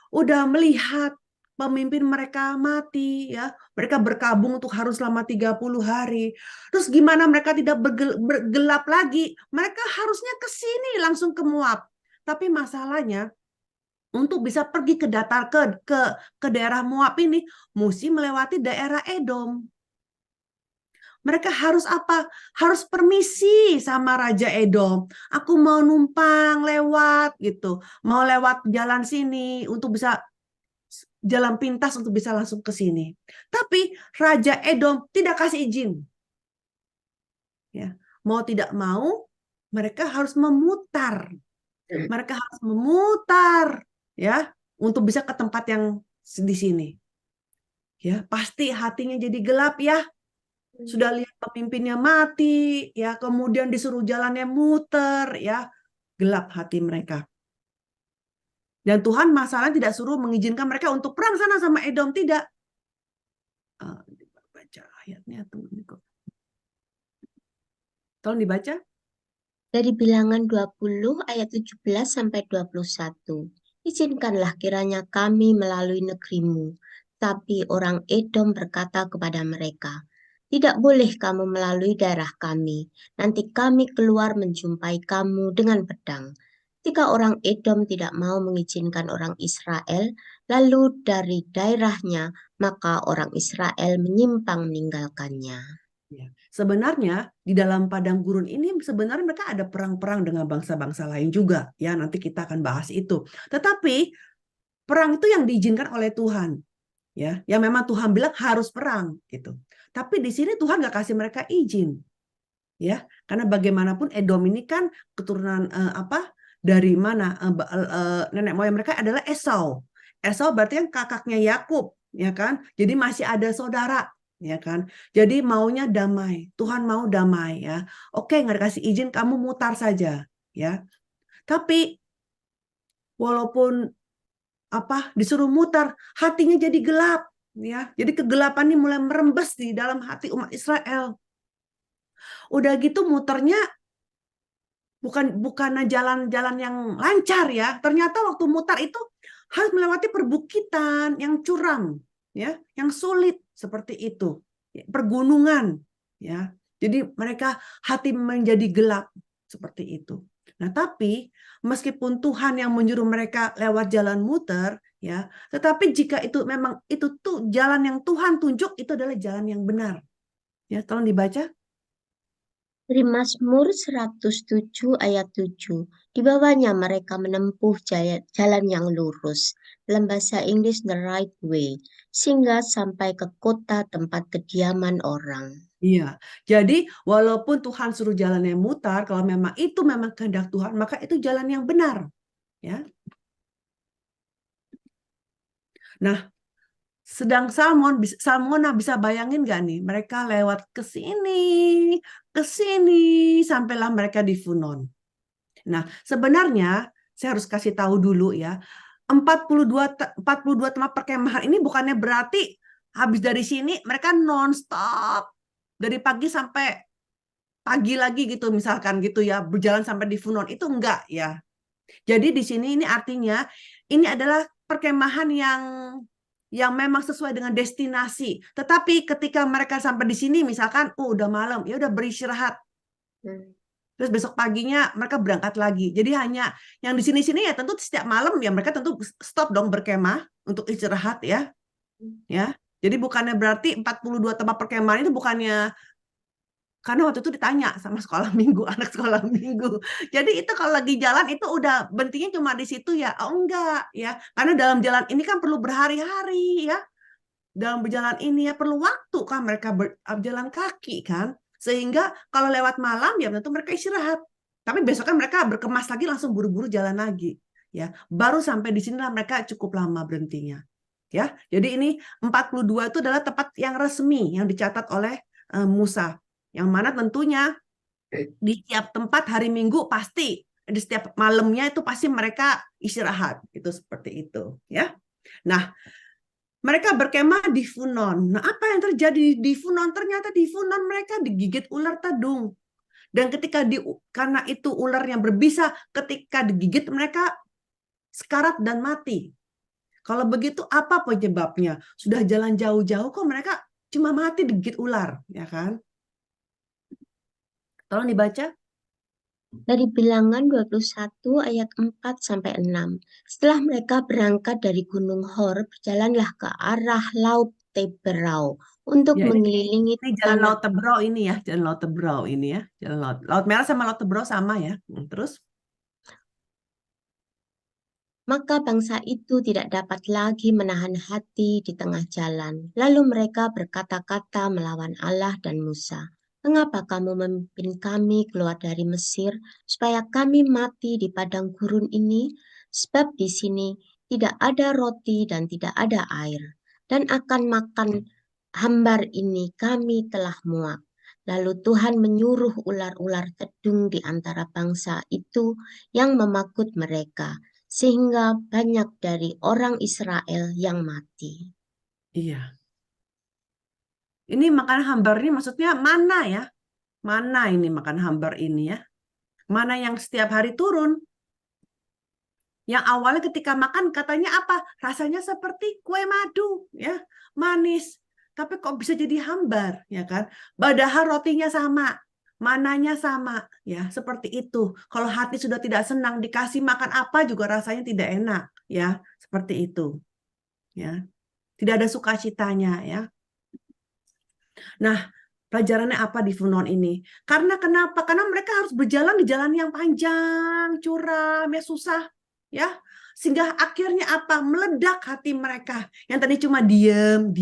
Udah melihat pemimpin mereka mati ya. Mereka berkabung untuk harus selama 30 hari. Terus gimana mereka tidak bergelap lagi? Mereka harusnya ke sini langsung ke Moab. Tapi masalahnya untuk bisa pergi ke daerah Moab ini, mesti melewati daerah Edom. Mereka harus apa? Harus permisi sama Raja Edom. Aku mau numpang lewat gitu. Mau lewat jalan sini untuk bisa jalan pintas untuk bisa langsung ke sini. Tapi Raja Edom tidak kasih izin. Ya, mau tidak mau mereka harus memutar. Mereka harus memutar ya untuk bisa ke tempat yang di sini. Ya, pasti hatinya jadi gelap ya. Sudah lihat pemimpinnya mati, ya, kemudian disuruh jalannya muter, ya, gelap hati mereka. Dan Tuhan masalahnya tidak suruh mengizinkan mereka untuk perang sana sama Edom, tidak. Baca ayatnya, tolong dibaca. Dari Bilangan 20 ayat 17 sampai 21. Izinkanlah kiranya kami melalui negerimu. Tapi orang Edom berkata kepada mereka, tidak boleh kamu melalui daerah kami. Nanti kami keluar menjumpai kamu dengan pedang. Ketika orang Edom tidak mau mengizinkan orang Israel, lalu dari daerahnya, maka orang Israel menyimpang meninggalkannya. Ya. Sebenarnya di dalam padang gurun ini sebenarnya mereka ada perang-perang dengan bangsa-bangsa lain juga. Ya, nanti kita akan bahas itu. Tetapi perang itu yang diizinkan oleh Tuhan. Ya, yang memang Tuhan bilang harus perang gitu. Tapi di sini Tuhan nggak kasih mereka izin. Ya, karena bagaimanapun Edom ini kan keturunan dari mana? Nenek moyang mereka adalah Esau. Esau berarti kan kakaknya Yakub, ya kan? Jadi masih ada saudara, ya kan? Jadi maunya damai. Tuhan mau damai, ya. Oke, nggak dikasih izin, kamu mutar saja, ya. Tapi walaupun disuruh mutar, hatinya jadi gelap, ya. Jadi kegelapan ini mulai merembes di dalam hati umat Israel. Udah gitu muternya bukan jalan-jalan yang lancar ya. Ternyata waktu mutar itu harus melewati perbukitan yang curam, ya, yang sulit seperti itu, pergunungan, ya. Jadi mereka hati menjadi gelap seperti itu. Nah, tapi meskipun Tuhan yang menyuruh mereka lewat jalan muter, ya, tetapi jika itu memang itu tuh jalan yang Tuhan tunjuk, itu adalah jalan yang benar. Ya, tolong dibaca. Dari Mazmur 107 ayat 7, di bawahnya mereka menempuh jalan yang lurus, dalam bahasa Inggris the right way, sehingga sampai ke kota tempat kediaman orang. Iya, jadi walaupun Tuhan suruh jalan yang mutar, kalau memang itu memang kehendak Tuhan, maka itu jalan yang benar. Ya. Nah, sedang Salmona bisa bayangin nggak nih? Mereka lewat ke sini, sampailah mereka di Funon. Nah, sebenarnya saya harus kasih tahu dulu ya, 42 tempat perkemahan ini bukannya berarti habis dari sini mereka non-stop dari pagi sampai pagi lagi gitu misalkan gitu ya, berjalan sampai di Funon, itu enggak ya. Jadi di sini ini artinya ini adalah perkemahan yang memang sesuai dengan destinasi. Tetapi ketika mereka sampai di sini misalkan udah malam, ya udah beristirahat. Terus besok paginya mereka berangkat lagi. Jadi hanya yang di sini-sini ya tentu setiap malam ya mereka tentu stop dong berkemah untuk istirahat ya. Ya. Jadi bukannya berarti 42 tempat perkemahan itu bukannya, karena waktu itu ditanya sama sekolah minggu, anak sekolah minggu. Jadi itu kalau lagi jalan itu udah berhentinya cuma di situ ya? Oh enggak ya. Karena dalam jalan ini kan perlu berhari-hari ya. Dalam berjalan ini ya perlu waktu kan, mereka berjalan kaki kan. Sehingga kalau lewat malam ya tentu mereka istirahat. Tapi besoknya mereka berkemas lagi langsung buru-buru jalan lagi. Ya, baru sampai di sinilah mereka cukup lama berhentinya. Ya, jadi ini 42 itu adalah tempat yang resmi yang dicatat oleh Musa. Yang mana tentunya di setiap tempat hari Minggu pasti di setiap malamnya itu pasti mereka istirahat, itu seperti itu ya. Nah, mereka berkemah di Funon. Nah, apa yang terjadi di Funon? Ternyata di Funon mereka digigit ular tedung. Dan karena itu ular yang berbisa, ketika digigit mereka sekarat dan mati. Kalau begitu apa penyebabnya? Sudah jalan jauh-jauh kok mereka cuma mati digigit ular, ya kan? Tolong dibaca. Dari Bilangan 21 ayat 4 sampai 6. Setelah mereka berangkat dari Gunung Hor, berjalanlah ke arah Laut Teberau untuk Ya, mengelilingi ini jalan tanah. Laut Tebrau ini ya, jalan Laut Tebrau ini ya, jalan Laut Merah sama Laut Tebrau sama ya. Terus, Maka bangsa itu tidak dapat lagi menahan hati di tengah jalan. Lalu mereka berkata-kata melawan Allah dan Musa. Mengapa kamu memimpin kami keluar dari Mesir, supaya kami mati di padang gurun ini? Sebab di sini tidak ada roti dan tidak ada air. Dan akan makan hambar ini kami telah muak. Lalu Tuhan menyuruh ular-ular tedung di antara bangsa itu yang memakut mereka sehingga banyak dari orang Israel yang mati. iya. Ini makan hambar ini maksudnya mana ya? Mana ini makan hambar ini ya? Mana yang setiap hari turun? Yang awalnya ketika makan katanya apa? Rasanya seperti kue madu, ya, manis. Tapi kok bisa jadi hambar, ya kan? Padahal rotinya sama, mananya sama, ya, seperti itu. Kalau hati sudah tidak senang, dikasih makan apa juga rasanya tidak enak, ya, seperti itu, ya. Tidak ada sukacitanya, ya. Nah, pelajarannya apa di Funon ini? Karena kenapa? Karena mereka harus berjalan di jalan yang panjang, curam, ya susah, ya. Sehingga akhirnya apa? Meledak hati mereka. Yang tadi cuma diam,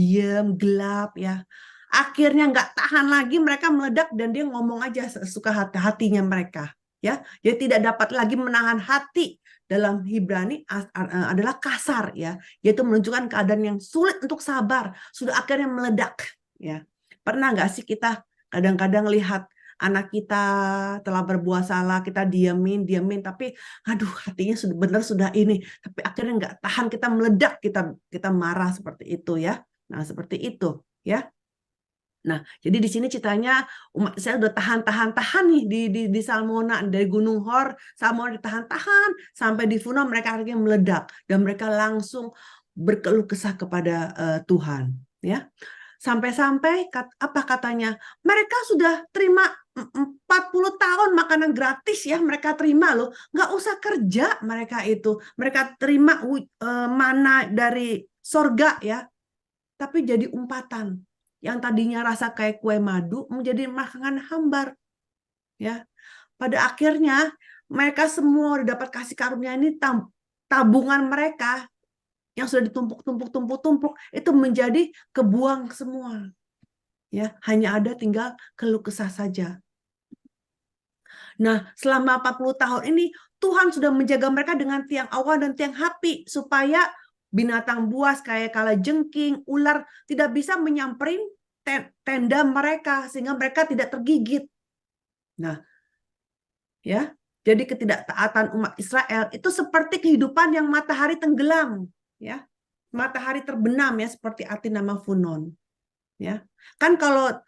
gelap, ya. Akhirnya nggak tahan lagi, mereka meledak dan dia ngomong aja sesuka hatinya mereka, ya. Jadi tidak dapat lagi menahan hati. Dalam Ibrani adalah kasar, ya, yaitu menunjukkan keadaan yang sulit untuk sabar, sudah akhirnya meledak, ya. Pernah nggak sih kita kadang-kadang lihat anak kita telah berbuat salah, kita diamin, tapi aduh hatinya sudah benar sudah ini, tapi akhirnya nggak tahan, kita meledak, kita marah seperti itu ya. Nah seperti itu ya. Nah jadi di sini ceritanya umat saya udah tahan nih di Salmona, dari Gunung Hor, Salmona ditahan-tahan sampai di Funon mereka akhirnya meledak dan mereka langsung berkeluh kesah kepada Tuhan ya. Sampai-sampai apa katanya? Mereka sudah terima 40 tahun makanan gratis ya, mereka terima loh. Nggak usah kerja mereka itu. Mereka terima mana dari sorga ya. Tapi jadi umpatan. Yang tadinya rasa kayak kue madu menjadi makanan hambar. Ya. Pada akhirnya mereka semua dapat kasih karunia ini, tabungan mereka yang sudah ditumpuk itu menjadi kebuang semua. Ya, hanya ada tinggal keluh kesah saja. Nah, selama 40 tahun ini Tuhan sudah menjaga mereka dengan tiang awan dan tiang api supaya binatang buas kayak kalajengking, ular tidak bisa menyamperin tenda mereka sehingga mereka tidak tergigit. Nah, ya. Jadi ketidaktaatan umat Israel itu seperti kehidupan yang matahari tenggelam, ya. Matahari terbenam ya seperti arti nama Funon. Ya. Kan kalau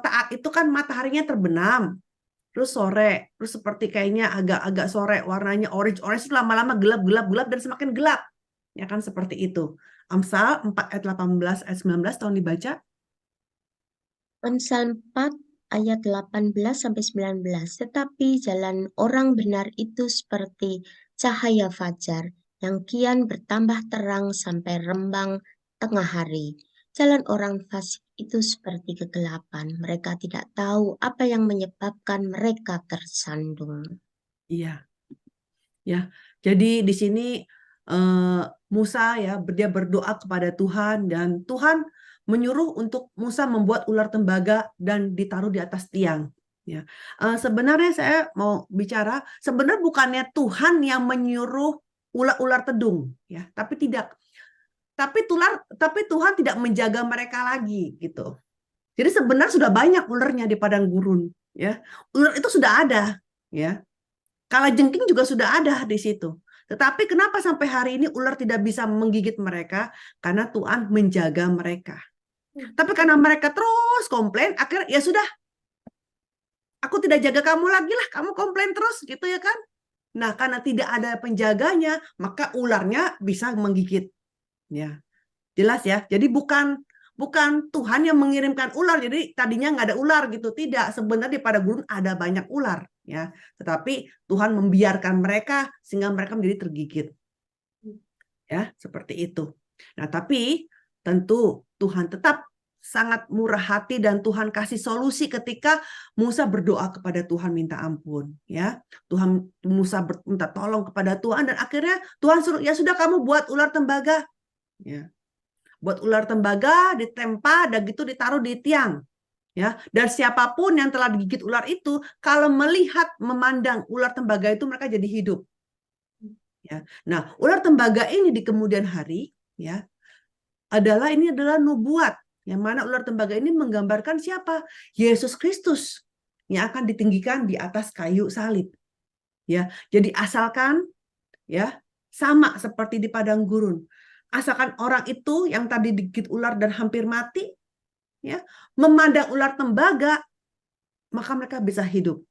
taat itu kan mataharinya terbenam. Terus sore, terus seperti kayaknya agak-agak sore warnanya orange lama-lama gelap dan semakin gelap. Ya kan seperti itu. Amsal 4 ayat 18 ayat 19 tolong dibaca. Amsal 4 ayat 18 sampai 19. Tetapi jalan orang benar itu seperti cahaya fajar yang kian bertambah terang sampai rembang tengah hari. Jalan orang fasik itu seperti kegelapan. Mereka tidak tahu apa yang menyebabkan mereka tersandung. Iya. Ya. Jadi di sini Musa ya dia berdoa kepada Tuhan dan Tuhan menyuruh untuk Musa membuat ular tembaga dan ditaruh di atas tiang. Ya, sebenarnya saya mau bicara sebenarnya bukannya Tuhan yang menyuruh ular-ular tedung, ya, tapi tidak. Tapi Tuhan tidak menjaga mereka lagi gitu. Jadi sebenarnya sudah banyak ularnya di padang gurun, ya. Ular itu sudah ada, ya. Kalajengking juga sudah ada di situ. Tetapi kenapa sampai hari ini ular tidak bisa menggigit mereka? Karena Tuhan menjaga mereka. Tapi karena mereka terus komplain, akhirnya ya sudah, aku tidak jaga kamu lagi lah, kamu komplain terus gitu ya kan. Nah karena tidak ada penjaganya, maka ularnya bisa menggigit. Ya, jelas ya. Jadi bukan bukan Tuhan yang mengirimkan ular. Jadi tadinya nggak ada ular gitu. Tidak, sebenarnya di padang gurun ada banyak ular, ya. Tetapi Tuhan membiarkan mereka sehingga mereka menjadi tergigit. Ya, seperti itu. Nah, tapi tentu Tuhan tetap sangat murah hati dan Tuhan kasih solusi ketika Musa berdoa kepada Tuhan minta ampun, ya. Musa minta tolong kepada Tuhan dan akhirnya Tuhan suruh, ya sudah kamu buat ular tembaga, ya. Buat ular tembaga ditempa dan gitu ditaruh di tiang, ya. Dan siapapun yang telah digigit ular itu kalau melihat memandang ular tembaga itu mereka jadi hidup. Ya. Nah, ular tembaga ini di kemudian hari, ya, ini adalah nubuat, yang mana ular tembaga ini menggambarkan siapa? Yesus Kristus yang akan ditinggikan di atas kayu salib. Ya, jadi asalkan, ya, sama seperti di padang gurun. Asalkan orang itu yang tadi digigit ular dan hampir mati, ya, memandang ular tembaga, maka mereka bisa hidup.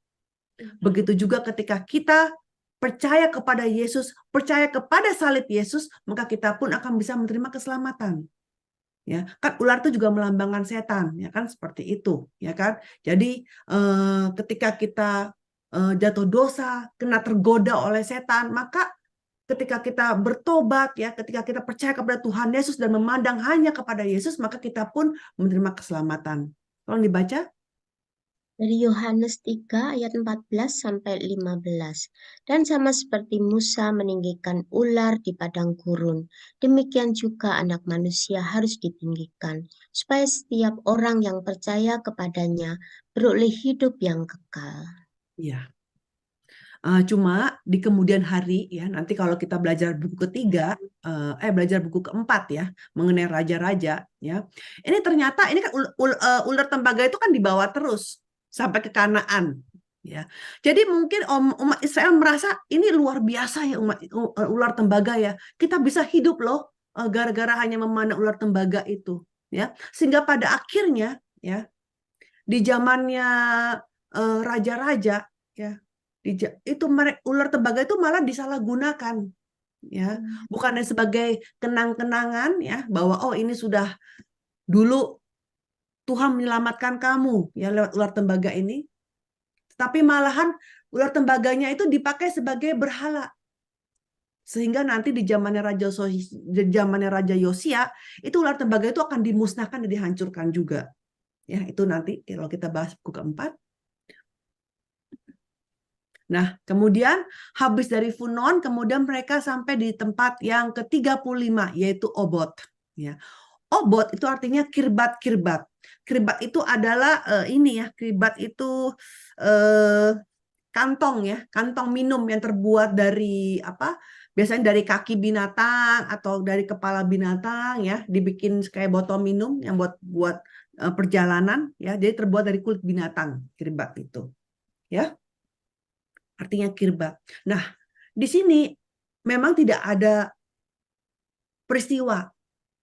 Begitu juga ketika kita percaya kepada Yesus, percaya kepada salib Yesus, maka kita pun akan bisa menerima keselamatan. Ya, kan ular itu juga melambangkan setan, ya kan, seperti itu, ya kan. Jadi ketika kita jatuh dosa, kena tergoda oleh setan, maka ketika kita bertobat, ya, ketika kita percaya kepada Tuhan Yesus dan memandang hanya kepada Yesus, maka kita pun menerima keselamatan. Tolong dibaca. Dari Yohanes 3 ayat 14 sampai 15. Dan sama seperti Musa meninggikan ular di padang gurun, demikian juga Anak Manusia harus ditinggikan, supaya setiap orang yang percaya kepadanya beroleh hidup yang kekal. Iya. Cuma di kemudian hari, ya, nanti kalau kita belajar buku ketiga, belajar buku keempat, ya, mengenai raja-raja, ya, ini ternyata ini kan ular tembaga itu kan dibawa terus sampai ke Kanaan, ya. Jadi mungkin umat Israel merasa ini luar biasa, ya, ular tembaga, ya, kita bisa hidup loh gara-gara hanya memandang ular tembaga itu, ya, sehingga pada akhirnya, ya, di zamannya raja-raja, ya, itu ular tembaga itu malah disalahgunakan, ya, bukannya sebagai kenang-kenangan, ya, bahwa oh ini sudah dulu Tuhan menyelamatkan kamu, ya, lewat ular tembaga ini, tapi malahan ular tembaganya itu dipakai sebagai berhala, sehingga nanti di zamannya Raja Yosia itu ular tembaga itu akan dimusnahkan dan dihancurkan juga, ya. Itu nanti kalau kita bahas buku keempat. Nah, kemudian habis dari Funon, kemudian mereka sampai di tempat yang ke-35, yaitu Obot. Ya. Obot itu artinya kirbat-kirbat. Kirbat itu adalah kirbat itu kantong, ya, kantong minum yang terbuat dari apa? Biasanya dari kaki binatang atau dari kepala binatang, ya, dibikin kayak botol minum yang buat perjalanan, ya. Jadi terbuat dari kulit binatang, kirbat itu. Ya. Artinya kirbat. Nah, di sini memang tidak ada peristiwa,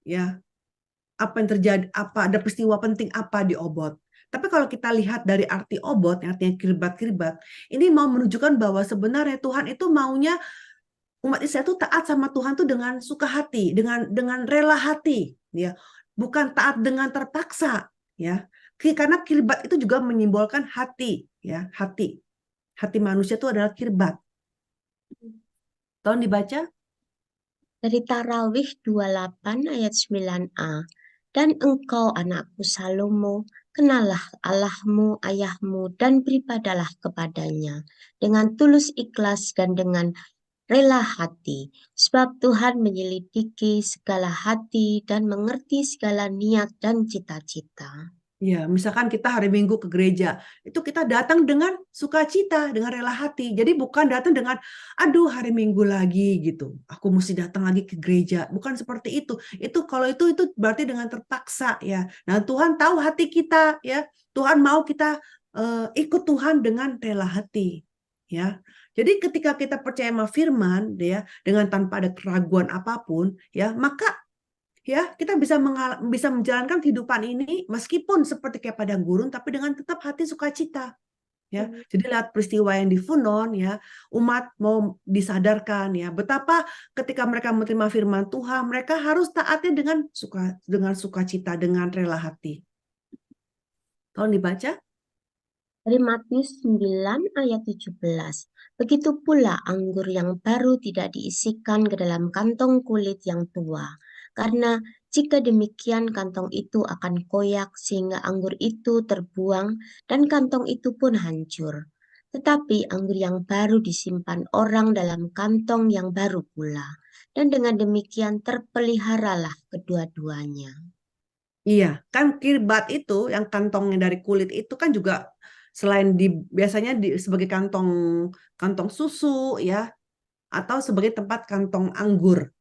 ya, apa yang terjadi, ada peristiwa penting apa di Obot. Tapi kalau kita lihat dari arti Obot, yang artinya kirbat-kirbat, ini mau menunjukkan bahwa sebenarnya Tuhan itu maunya umat Israel itu taat sama Tuhan itu dengan suka hati, dengan rela hati, ya, bukan taat dengan terpaksa, ya. Karena kirbat itu juga menyimbolkan hati, ya, hati. Hati manusia itu adalah kirbat. Tolong dibaca. Dari Tarawih 28 ayat 9a. Dan engkau anakku Salomo, kenalah Allahmu, ayahmu, dan beribadalah kepadanya dengan tulus ikhlas dan dengan rela hati. Sebab Tuhan menyelidiki segala hati dan mengerti segala niat dan cita-cita. Ya, misalkan kita hari Minggu ke gereja, itu kita datang dengan sukacita, dengan rela hati. Jadi bukan datang dengan, aduh hari Minggu lagi gitu, aku mesti datang lagi ke gereja. Bukan seperti itu. Kalau itu berarti dengan terpaksa, ya. Nah, Tuhan tahu hati kita, ya. Tuhan mau kita ikut Tuhan dengan rela hati, ya. Jadi ketika kita percaya sama firman, ya, dengan tanpa ada keraguan apapun, ya, maka ya kita bisa menjalankan kehidupan ini meskipun seperti kayak padang gurun, tapi dengan tetap hati sukacita, ya. Jadi lewat peristiwa yang di Funon ya, umat mau disadarkan ya betapa ketika mereka menerima firman Tuhan, mereka harus taati dengan sukacita, dengan rela hati. Tolong dibaca. Dari Matius 9 ayat 17. Begitu pula anggur yang baru tidak diisikan ke dalam kantong kulit yang tua. Karena jika demikian kantong itu akan koyak sehingga anggur itu terbuang dan kantong itu pun hancur. Tetapi anggur yang baru disimpan orang dalam kantong yang baru pula. Dan dengan demikian terpeliharalah kedua-duanya. Iya, kan kirbat itu yang kantongnya dari kulit itu kan juga selain biasanya sebagai kantong susu ya, atau sebagai tempat kantong anggur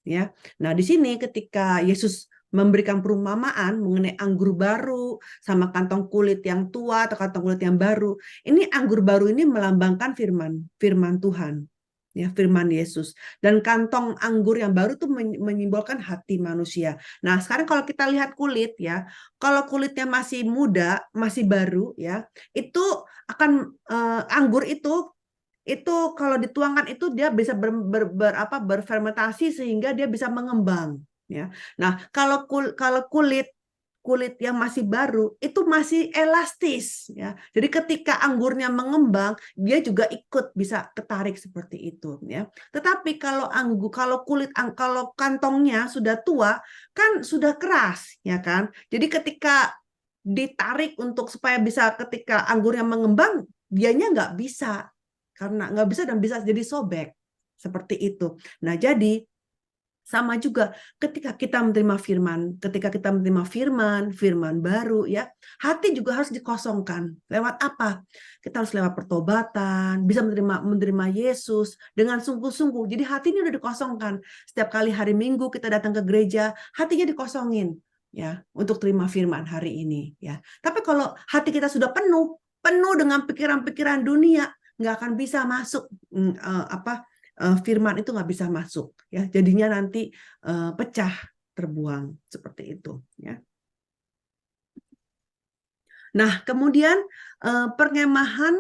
ya. Nah, di sini ketika Yesus memberikan perumpamaan mengenai anggur baru sama kantong kulit yang tua atau kantong kulit yang baru, ini anggur baru ini melambangkan firman Tuhan. Ya, firman Yesus, dan kantong anggur yang baru itu menyimbolkan hati manusia. Nah, sekarang kalau kita lihat kulit ya, kalau kulitnya masih muda, masih baru ya, itu akan anggur itu kalau dituangkan itu dia bisa berfermentasi sehingga dia bisa mengembang ya. Nah, kalau kulit yang masih baru itu masih elastis ya. Jadi ketika anggurnya mengembang, dia juga ikut bisa ketarik seperti itu ya. Tetapi kalau kalau kantongnya sudah tua kan sudah keras ya kan. Jadi ketika ditarik untuk supaya bisa ketika anggurnya mengembang, dianya nggak bisa, karena nggak bisa dan bisa jadi sobek seperti itu. Nah, jadi sama juga ketika kita menerima firman baru ya, hati juga harus dikosongkan. Lewat apa? Kita harus lewat pertobatan, bisa menerima Yesus dengan sungguh-sungguh. Jadi hati ini udah dikosongkan. Setiap kali hari Minggu kita datang ke gereja, hatinya dikosongin ya untuk terima firman hari ini ya. Tapi kalau hati kita sudah penuh dengan pikiran-pikiran dunia, nggak akan bisa masuk firman itu nggak bisa masuk ya, jadinya nanti pecah, terbuang seperti itu ya. Nah, kemudian perkemahan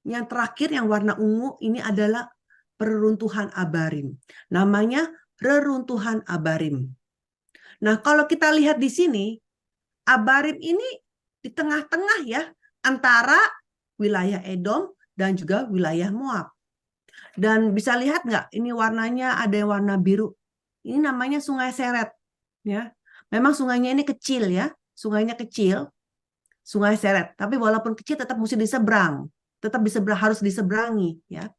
yang terakhir yang warna ungu ini adalah reruntuhan Abarim. Namanya reruntuhan Abarim. Nah, kalau kita lihat di sini, Abarim ini di tengah-tengah ya, antara wilayah Edom dan juga wilayah Moab. Dan bisa lihat nggak, ini warnanya ada yang warna biru. Ini namanya Sungai Seret. Ya, memang sungainya ini kecil ya, sungainya kecil, Sungai Seret. Tapi walaupun kecil tetap mesti diseberang, harus diseberangi ya.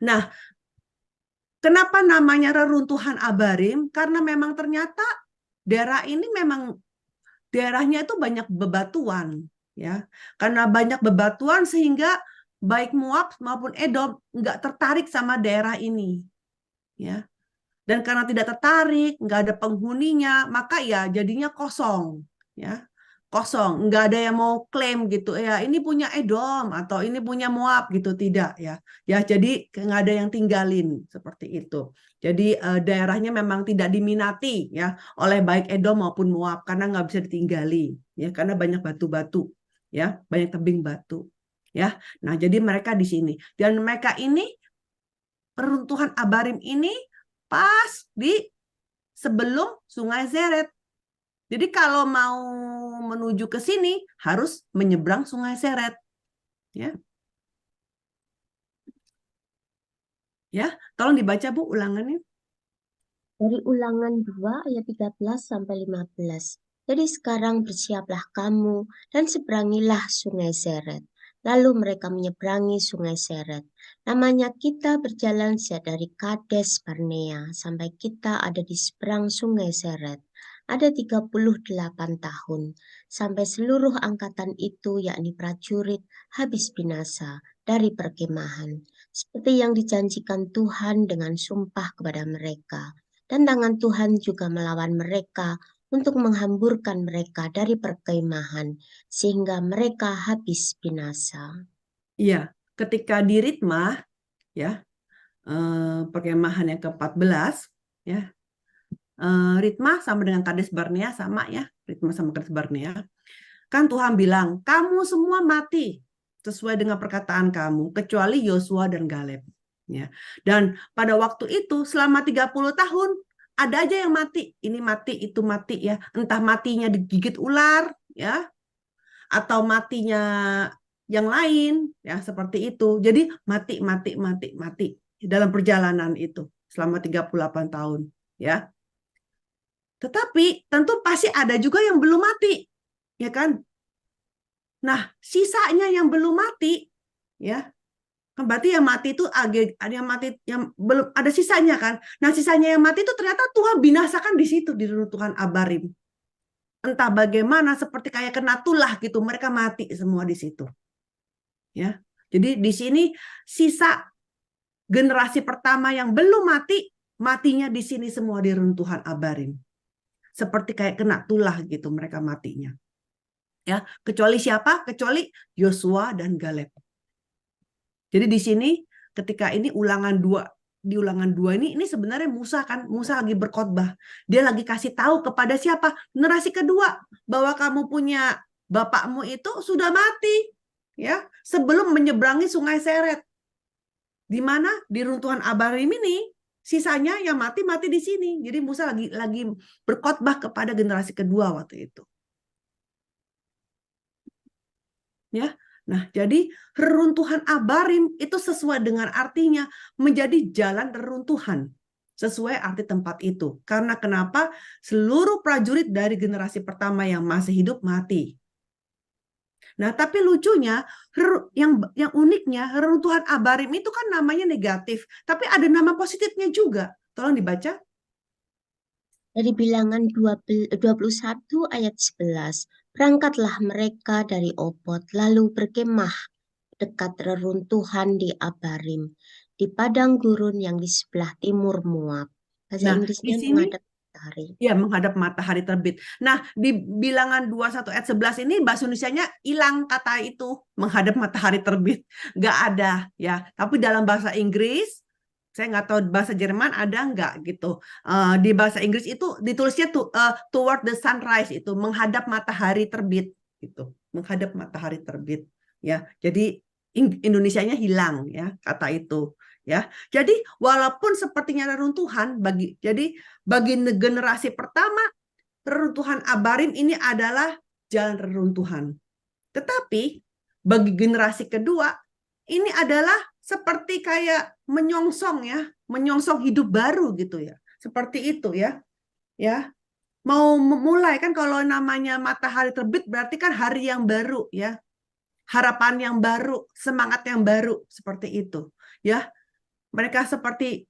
Nah, kenapa namanya reruntuhan Abarim? Karena memang ternyata daerah ini memang daerahnya itu banyak bebatuan ya. Karena banyak bebatuan sehingga baik Moab maupun Edom nggak tertarik sama daerah ini ya. Dan karena tidak tertarik, nggak ada penghuninya, maka ya jadinya kosong ya. Kosong, nggak ada yang mau klaim gitu ya, ini punya Edom atau ini punya Moab gitu, tidak ya. Ya, jadi nggak ada yang tinggalin seperti itu. Jadi daerahnya memang tidak diminati ya oleh baik Edom maupun Moab karena nggak bisa ditinggali ya, karena banyak batu-batu ya, banyak tebing batu ya. Nah, jadi mereka di sini, dan mereka ini peruntuhan Abarim ini pas di sebelum Sungai Zeret. Jadi kalau mau menuju ke sini harus menyeberang Sungai Seret. Ya. Ya, tolong dibaca Bu ulangannya. Dari Ulangan 2 ayat 13 sampai 15. Jadi sekarang bersiaplah kamu dan seberangilah Sungai Seret. Lalu mereka menyeberangi Sungai Seret. Namanya kita berjalan dari Kades Barnea sampai kita ada di seberang Sungai Seret. Ada 38 tahun, sampai seluruh angkatan itu, yakni prajurit, habis binasa dari perkemahan, seperti yang dijanjikan Tuhan dengan sumpah kepada mereka. Dan tangan Tuhan juga melawan mereka untuk menghamburkan mereka dari perkemahan, sehingga mereka habis binasa. Iya, ketika di Ritma, ya, perkemahan yang ke-14, ya, Ritma sama dengan Kades Barnea sama ya, Ritma sama Kades Barnea. Kan Tuhan bilang, kamu semua mati. sesuai dengan perkataan kamu, kecuali Yosua dan Galeb. Ya. Dan pada waktu itu selama 30 tahun ada aja yang mati. Ini mati, itu mati ya. Entah matinya digigit ular ya, atau matinya yang lain ya, seperti itu. Jadi mati dalam perjalanan itu selama 38 tahun ya. Tetapi tentu pasti ada juga yang belum mati, ya kan? Nah, sisanya yang belum mati ya, kan berarti yang mati itu ada yang mati yang belum ada sisanya kan. Nah, sisanya yang mati itu ternyata Tuhan binasakan di situ di reruntuhan Abarim. Entah bagaimana, seperti kayak kena tulah gitu, mereka mati semua di situ. Ya. Jadi di sini sisa generasi pertama yang belum mati, matinya di sini semua di reruntuhan Abarim. Seperti kayak kena tulah gitu mereka matinya. Ya, kecuali siapa? Kecuali Yosua dan Galeb. Jadi di sini ketika ini di ulangan 2 ini sebenarnya Musa lagi berkhotbah. Dia lagi kasih tahu kepada siapa? Generasi kedua bahwa kamu punya bapakmu itu sudah mati ya, sebelum menyeberangi Sungai Seret. Di mana di runtuhan Abarim ini sisanya yang mati di sini. Jadi Musa lagi berkhotbah kepada generasi kedua waktu itu. Ya. Nah, jadi reruntuhan Abarim itu sesuai dengan artinya menjadi jalan reruntuhan. Sesuai arti tempat itu. Karena kenapa? Seluruh prajurit dari generasi pertama yang masih hidup mati. Nah, tapi lucunya, yang uniknya, reruntuhan Abarim itu kan namanya negatif. Tapi ada nama positifnya juga. Tolong dibaca. Dari Bilangan 21 ayat 11. Berangkatlah mereka dari Obot, lalu berkemah dekat reruntuhan di Abarim, di padang gurun yang di sebelah timur Moab. Bahasa Nah, Inggrisnya di sini menghadap matahari. ya, menghadap matahari terbit. Nah, di Bilangan 21 ayat 11 ini bahasa Indonesianya hilang kata itu, menghadap matahari terbit. Nggak ada ya. Tapi dalam bahasa Inggris, saya nggak tahu bahasa Jerman ada nggak gitu. Di bahasa Inggris itu ditulisnya toward the sunrise, itu menghadap matahari terbit gitu. Menghadap matahari terbit ya. Jadi Indonesianya hilang ya kata itu ya. Jadi walaupun sepertinya reruntuhan bagi generasi pertama, reruntuhan Abarim ini adalah jalan reruntuhan. Tetapi bagi generasi kedua ini adalah seperti kayak menyongsong hidup baru gitu ya. Seperti itu ya. Ya. Mau mulai kan, kalau namanya matahari terbit berarti kan hari yang baru ya. Harapan yang baru, semangat yang baru, seperti itu. Ya. Mereka seperti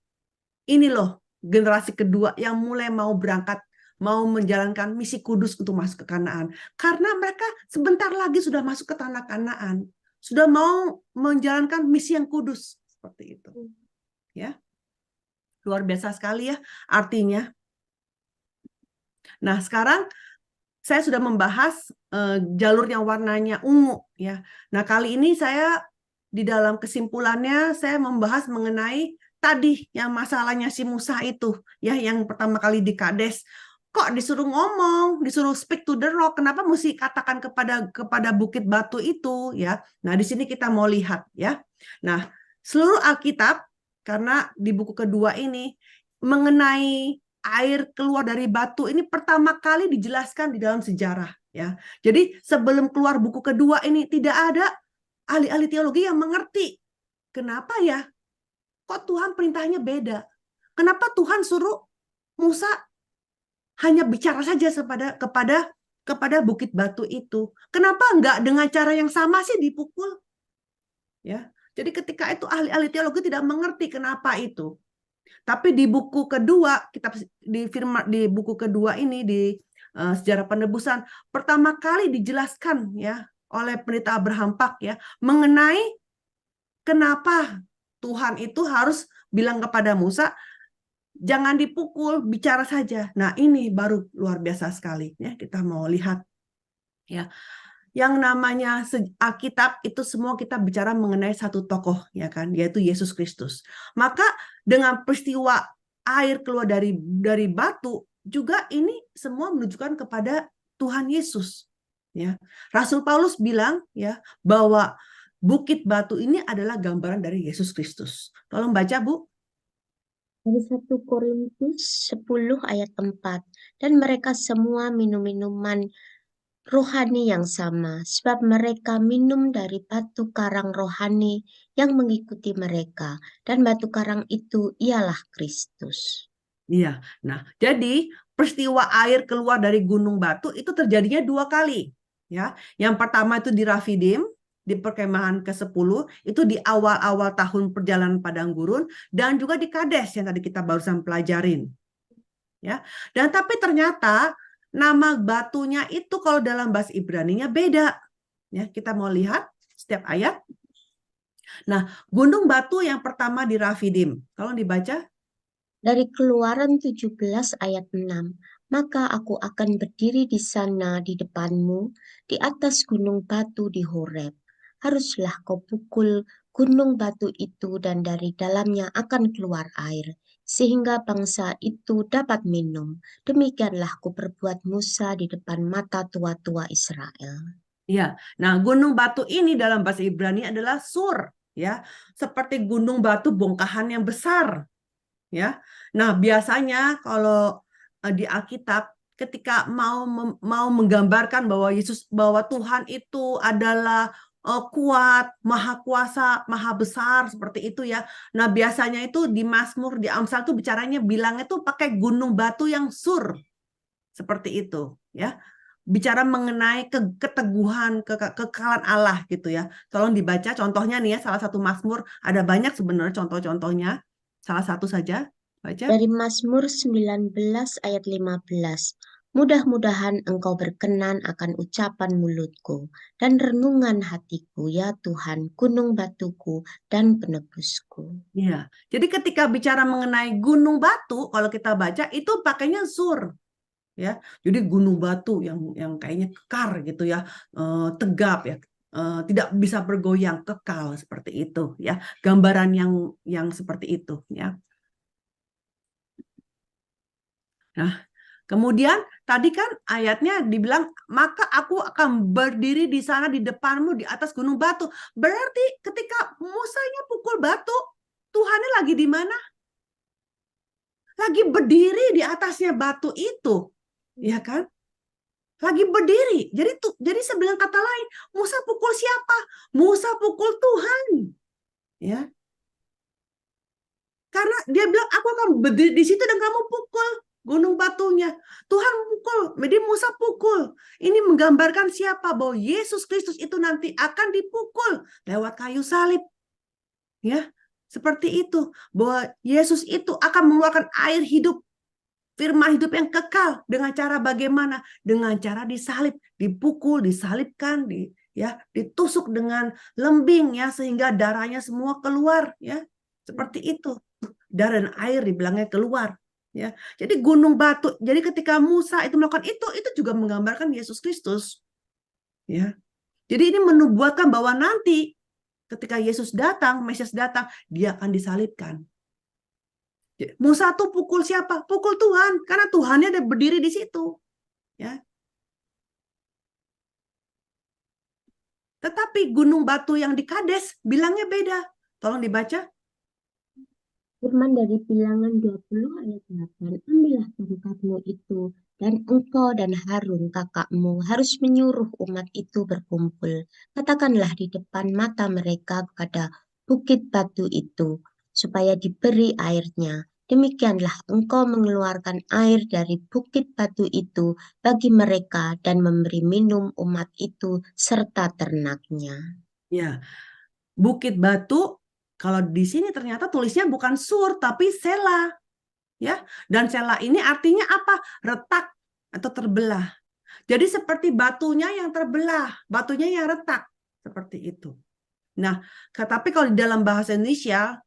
ini loh, generasi kedua yang mulai mau berangkat, mau menjalankan misi kudus untuk masuk ke Kanaan. Karena mereka sebentar lagi sudah masuk ke tanah Kanaan. Sudah mau menjalankan misi yang kudus. Seperti itu. Ya. Luar biasa sekali ya artinya. Nah, sekarang saya sudah membahas jalur yang warnanya ungu ya. Nah, kali ini saya di dalam kesimpulannya saya membahas mengenai tadi yang masalahnya si Musa itu ya, yang pertama kali di Kades. Kok disuruh ngomong, disuruh speak to the rock, kenapa mesti katakan kepada bukit batu itu ya. Nah, di sini kita mau lihat ya. Nah, seluruh Alkitab, karena di buku kedua ini mengenai air keluar dari batu ini pertama kali dijelaskan di dalam sejarah ya. Jadi sebelum keluar buku kedua ini tidak ada ahli-ahli teologi yang mengerti kenapa ya kok Tuhan perintahnya beda. Kenapa Tuhan suruh Musa hanya bicara saja kepada bukit batu itu? Kenapa enggak dengan cara yang sama sih dipukul? Ya. Jadi ketika itu ahli-ahli teologi tidak mengerti kenapa itu. Tapi di buku kedua, di buku kedua ini di sejarah penebusan pertama kali dijelaskan ya oleh pendeta Abraham Pak ya mengenai kenapa Tuhan itu harus bilang kepada Musa jangan dipukul, bicara saja. Nah, ini baru luar biasa sekali ya, kita mau lihat ya. Yang namanya Alkitab itu semua kita bicara mengenai satu tokoh ya kan, yaitu Yesus Kristus. Maka dengan peristiwa air keluar dari batu juga ini semua menunjukkan kepada Tuhan Yesus ya. Rasul Paulus bilang ya bahwa Bukit batu ini adalah gambaran dari Yesus Kristus. Tolong baca, Bu. Dari 1 Korintus 10 ayat 4. Dan mereka semua minum minuman rohani yang sama, sebab mereka minum dari batu karang rohani yang mengikuti mereka, dan batu karang itu ialah Kristus. Iya. Nah, jadi peristiwa air keluar dari gunung batu itu terjadinya 2 kali. Ya, yang pertama itu di Rafidim, di perkemahan ke-10, itu di awal-awal tahun perjalanan padang gurun, dan juga di Kades yang tadi kita barusan pelajarin. Ya, dan tapi ternyata nama batunya itu kalau dalam bahasa Ibrani-nya beda. Ya, kita mau lihat setiap ayat. Nah, gunung batu yang pertama di Rafidim, tolong dibaca. Dari Keluaran 17 ayat 6. Maka aku akan berdiri di sana di depanmu, di atas gunung batu di Horeb. Haruslah kau pukul gunung batu itu dan dari dalamnya akan keluar air, sehingga bangsa itu dapat minum. Demikianlah kuperbuat Musa di depan mata tua-tua Israel. Ya, nah gunung batu ini dalam bahasa Ibrani adalah sur, ya, seperti gunung batu bongkahan yang besar, ya. Nah biasanya kalau di Alkitab ketika mau menggambarkan bahwa Tuhan itu adalah kuat, maha kuasa, maha besar seperti itu ya. Nah biasanya itu di Mazmur, di Amsal tuh bilangnya tuh pakai gunung batu yang sur, seperti itu, ya. Bicara mengenai keteguhan, kekekalan Allah gitu ya. Tolong dibaca contohnya nih ya, salah satu Mazmur, ada banyak sebenarnya contoh-contohnya. Salah satu saja, baca. Dari Mazmur 19 ayat 15. Mudah-mudahan engkau berkenan akan ucapan mulutku dan renungan hatiku, ya Tuhan, gunung batuku dan penebusku. Iya. Jadi ketika bicara mengenai gunung batu, kalau kita baca itu pakainya sur. Ya, jadi gunung batu yang kayaknya kekar gitu ya, tegap ya, tidak bisa bergoyang, kekal seperti itu ya, gambaran yang seperti itu ya. Nah, kemudian tadi kan ayatnya dibilang maka aku akan berdiri di sana di depanmu di atas gunung batu. Berarti ketika Musanya pukul batu, Tuhannya lagi di mana? Lagi berdiri di atasnya batu itu. Ya kan? Lagi berdiri. Jadi sebenarnya kata lain, Musa pukul siapa? Musa pukul Tuhan. Ya. Karena dia bilang aku akan berdiri di situ dan kamu pukul gunung batunya. Tuhan pukul, jadi Musa pukul. Ini menggambarkan siapa? Bahwa Yesus Kristus itu nanti akan dipukul lewat kayu salib. Ya. Seperti itu. Bahwa Yesus itu akan mengeluarkan air hidup, firman hidup yang kekal. Dengan cara bagaimana? Dengan cara disalib, dipukul, disalibkan, ditusuk dengan lembing ya, sehingga darahnya semua keluar ya. Seperti itu. Darah dan air dibilangnya keluar ya. Jadi gunung batu. Jadi ketika Musa itu melakukan itu juga menggambarkan Yesus Kristus. Ya. Jadi ini menubuatkan bahwa nanti ketika Yesus datang, Mesias datang, dia akan disalibkan. Musa tuh pukul siapa? Pukul Tuhan, karena Tuhannya ada berdiri di situ. Ya. Tetapi gunung batu yang di Kades bilangnya beda. Tolong dibaca. Firman dari Bilangan 20 ayat 8. Ambillah tongkatmu itu, dan engkau dan Harun kakakmu harus menyuruh umat itu berkumpul. Katakanlah di depan mata mereka pada bukit batu itu, supaya diberi airnya. Demikianlah engkau mengeluarkan air dari bukit batu itu bagi mereka dan memberi minum umat itu serta ternaknya. Ya, bukit batu, kalau di sini ternyata tulisnya bukan sur, tapi sela. Ya, dan sela ini artinya apa? Retak atau terbelah. Jadi seperti batunya yang terbelah, batunya yang retak, seperti itu. Nah, tapi kalau di dalam bahasa Indonesia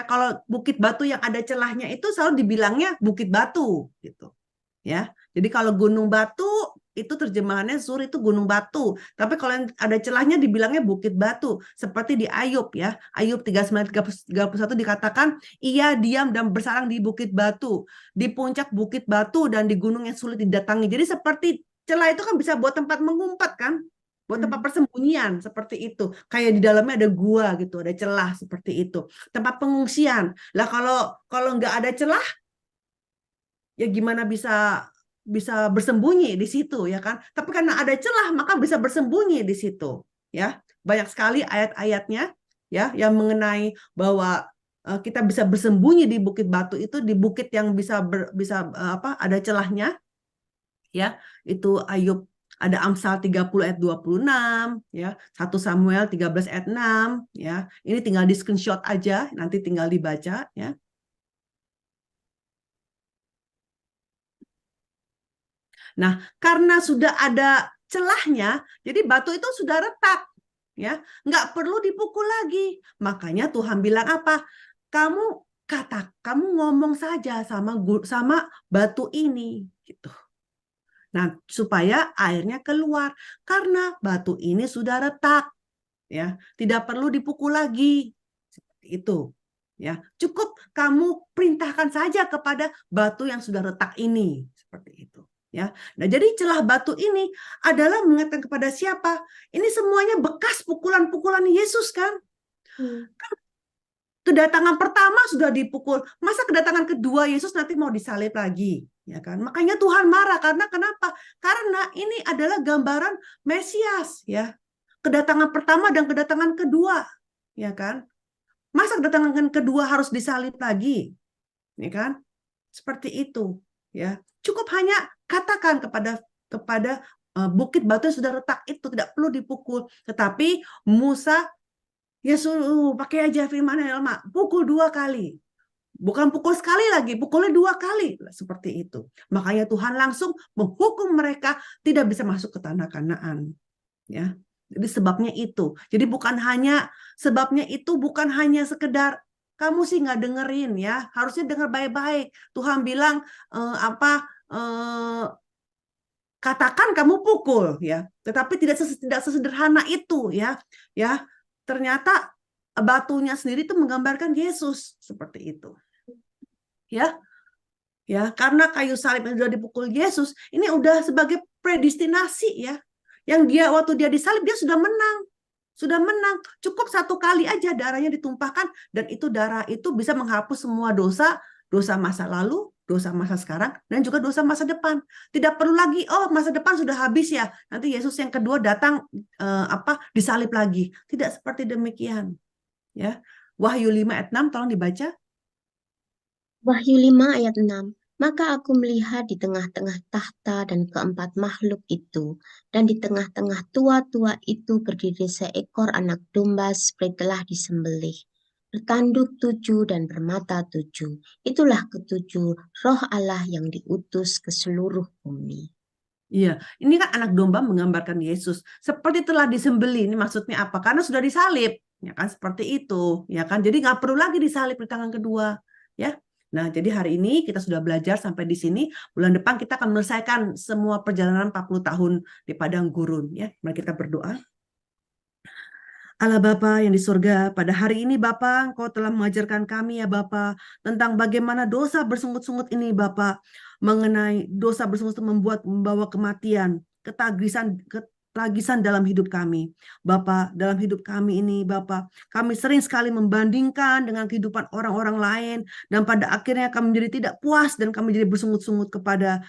kalau bukit batu yang ada celahnya itu selalu dibilangnya bukit batu gitu. Ya. Jadi kalau gunung batu itu terjemahannya sur itu gunung batu. Tapi kalau yang ada celahnya dibilangnya bukit batu. Seperti di Ayub ya. Ayub 39-31 dikatakan ia diam dan bersarang di bukit batu, di puncak bukit batu dan di gunung yang sulit didatangi. Jadi seperti celah itu kan bisa buat tempat mengumpat kan? buat tempat persembunyian seperti itu. Kayak di dalamnya ada gua gitu, ada celah seperti itu. Tempat pengungsian. Lah kalau nggak ada celah, ya gimana bisa bersembunyi di situ ya kan? Tapi karena ada celah, maka bisa bersembunyi di situ ya. Banyak sekali ayat-ayatnya ya yang mengenai bahwa kita bisa bersembunyi di bukit batu itu, di bukit yang bisa ada celahnya ya. Itu Ayub, ada Amsal 30 ayat 26 ya, 1 Samuel 13 ayat 6 ya. Ini tinggal di screenshot aja, nanti tinggal dibaca ya. Nah, karena sudah ada celahnya, jadi batu itu sudah retak ya, nggak perlu dipukul lagi. Makanya Tuhan bilang apa? Kamu ngomong saja sama batu ini gitu. Nah, supaya airnya keluar karena batu ini sudah retak ya, tidak perlu dipukul lagi. Seperti itu ya. Cukup kamu perintahkan saja kepada batu yang sudah retak ini, seperti itu ya. Nah, jadi celah batu ini adalah mengingatkan kepada siapa? Ini semuanya bekas pukulan-pukulan Yesus kan? Kedatangan pertama sudah dipukul, masa kedatangan kedua Yesus nanti mau disalib lagi, ya kan? Makanya Tuhan marah karena kenapa? Karena ini adalah gambaran Mesias, ya. Kedatangan pertama dan kedatangan kedua, ya kan? Masa kedatangan kedua harus disalib lagi, ya kan? Seperti itu, ya. Cukup hanya katakan kepada bukit batu yang sudah retak itu tidak perlu dipukul, tetapi Musa ya suruh pakai aja firman Elma, pukul 2 kali. Bukan pukul sekali lagi, pukulnya 2 kali. Seperti itu. Makanya Tuhan langsung menghukum mereka tidak bisa masuk ke tanah Kanaan. Ya. Jadi sebabnya itu. Jadi sebabnya itu bukan hanya sekedar kamu sih nggak dengerin ya. Harusnya dengar baik-baik. Tuhan bilang katakan kamu pukul ya. Tetapi tidak sesederhana itu ya. Ya. Ternyata batunya sendiri itu menggambarkan Yesus seperti itu. Ya. Ya, karena kayu salib yang sudah dipukul Yesus, ini udah sebagai predestinasi ya. Yang waktu dia disalib dia sudah menang. Sudah menang. Cukup 1 kali aja darahnya ditumpahkan dan itu darah itu bisa menghapus semua dosa masa lalu, dosa masa sekarang dan juga dosa masa depan. Tidak perlu lagi masa depan sudah habis ya. Nanti Yesus yang kedua datang disalib lagi. Tidak seperti demikian. Ya. Wahyu 5 ayat 6 tolong dibaca. Wahyu 5 ayat 6. Maka aku melihat di tengah-tengah tahta dan keempat makhluk itu, dan di tengah-tengah tua-tua itu berdiri seekor anak domba seperti telah disembelih, bertanduk 7 dan bermata 7. Itulah ketujuh roh Allah yang diutus ke seluruh bumi. Iya, ini kan anak domba menggambarkan Yesus. Seperti telah disembelih, ini maksudnya apa? Karena sudah disalib, ya kan? Seperti itu, ya kan? Jadi nggak perlu lagi disalib di tangan kedua, ya. Nah, jadi hari ini kita sudah belajar sampai di sini. Bulan depan kita akan menyelesaikan semua perjalanan 40 tahun di padang gurun, ya. Mari kita berdoa. Allah Bapa yang di surga, pada hari ini Bapa, Engkau telah mengajarkan kami ya Bapa, tentang bagaimana dosa bersungut-sungut ini Bapa, mengenai dosa bersungut-sungut membawa kematian, ketagisan dalam hidup kami. Bapa, dalam hidup kami ini Bapa, kami sering sekali membandingkan dengan kehidupan orang-orang lain, dan pada akhirnya kami menjadi tidak puas dan kami jadi bersungut-sungut kepada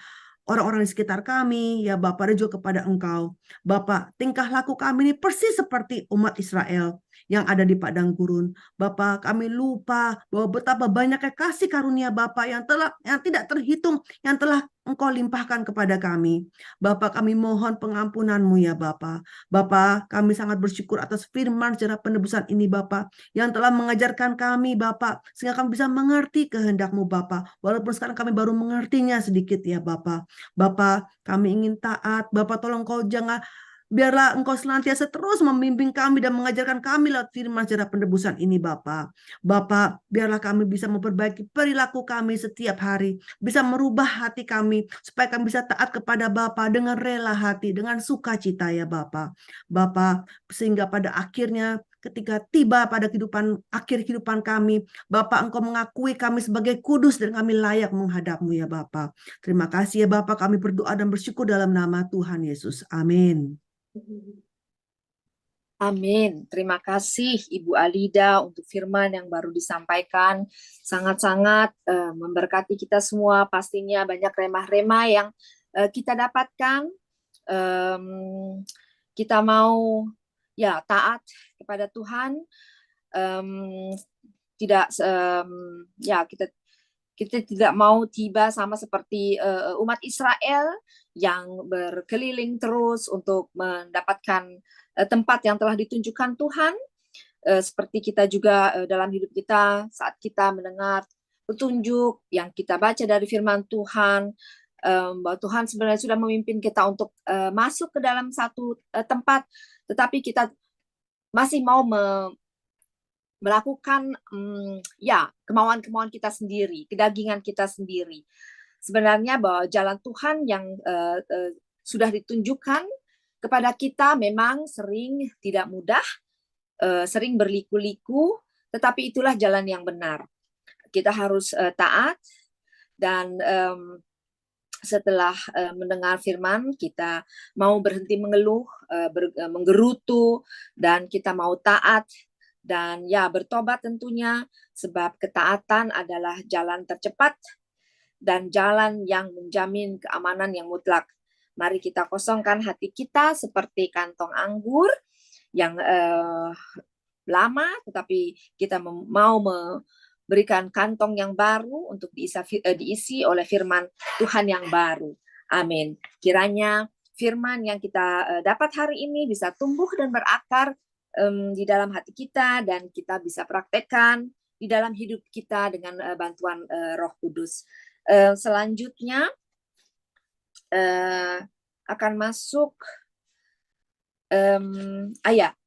orang-orang di sekitar kami, ya Bapak, dan juga kepada Engkau. Bapak, tingkah laku kami ini persis seperti umat Israel yang ada di padang gurun. Bapak, kami lupa bahwa betapa banyaknya kasih karunia Bapak yang tidak terhitung, yang telah Engkau limpahkan kepada kami. Bapak, kami mohon pengampunan-Mu ya Bapak. Bapak, kami sangat bersyukur atas firman sejarah penebusan ini Bapak, yang telah mengajarkan kami Bapak, sehingga kami bisa mengerti kehendak-Mu Bapak. Walaupun sekarang kami baru mengertinya sedikit ya Bapak. Bapak, kami ingin taat. Bapak, tolong Kau biarlah Engkau senantiasa terus membimbing kami dan mengajarkan kami lewat firman sejarah penebusan ini Bapak. Bapak, biarlah kami bisa memperbaiki perilaku kami setiap hari, bisa merubah hati kami, supaya kami bisa taat kepada Bapak dengan rela hati, dengan sukacita ya Bapak. Bapak, sehingga pada akhirnya ketika tiba pada akhir kehidupan kami, Bapak, Engkau mengakui kami sebagai kudus dan kami layak menghadap-Mu ya Bapak. Terima kasih ya Bapak, kami berdoa dan bersyukur dalam nama Tuhan Yesus. Amin. Amin. Terima kasih Ibu Alida untuk firman yang baru disampaikan. Sangat-sangat memberkati kita semua. Pastinya banyak remah-remah yang kita dapatkan. Em, kita mau ya taat kepada Tuhan. Em, tidak ya kita tidak mau tiba sama seperti umat Israel yang berkeliling terus untuk mendapatkan tempat yang telah ditunjukkan Tuhan. Seperti kita juga dalam hidup kita saat kita mendengar petunjuk yang kita baca dari firman Tuhan, bahwa Tuhan sebenarnya sudah memimpin kita untuk masuk ke dalam satu tempat, tetapi kita masih mau melakukan ya kemauan-kemauan kita sendiri, kedagingan kita sendiri. Sebenarnya bahwa jalan Tuhan yang sudah ditunjukkan kepada kita memang sering tidak mudah, sering berliku-liku, tetapi itulah jalan yang benar. Kita harus taat dan setelah mendengar firman, kita mau berhenti mengeluh, menggerutu, dan kita mau taat dan ya bertobat tentunya, sebab ketaatan adalah jalan tercepat dan jalan yang menjamin keamanan yang mutlak. Mari kita kosongkan hati kita seperti kantong anggur yang lama, tetapi kita mau memberikan kantong yang baru untuk diisi oleh firman Tuhan yang baru. Amin. Kiranya firman yang kita dapat hari ini bisa tumbuh dan berakar di dalam hati kita, dan kita bisa praktekkan di dalam hidup kita dengan bantuan Roh Kudus. Selanjutnya akan masuk ayat.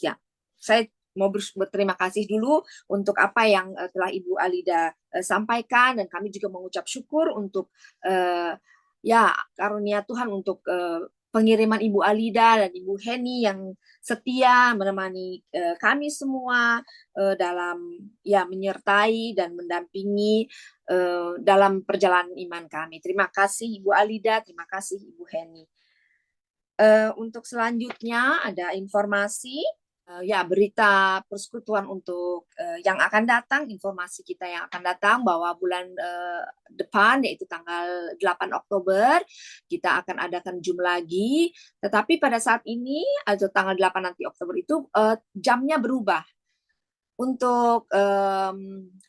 Ya, saya mau berterima kasih dulu untuk apa yang telah Ibu Alida sampaikan, dan kami juga mengucap syukur untuk ya karunia Tuhan untuk pengiriman Ibu Alida dan Ibu Heni yang setia menemani kami semua dalam ya menyertai dan mendampingi dalam perjalanan iman kami. Terima kasih Ibu Alida, terima kasih Ibu Heni. Untuk selanjutnya ada informasi ya berita persekutuan untuk yang akan datang, informasi kita yang akan datang bahwa bulan depan yaitu tanggal 8 Oktober kita akan adakan Zoom lagi, tetapi pada saat ini atau tanggal 8 nanti Oktober itu jamnya berubah. Untuk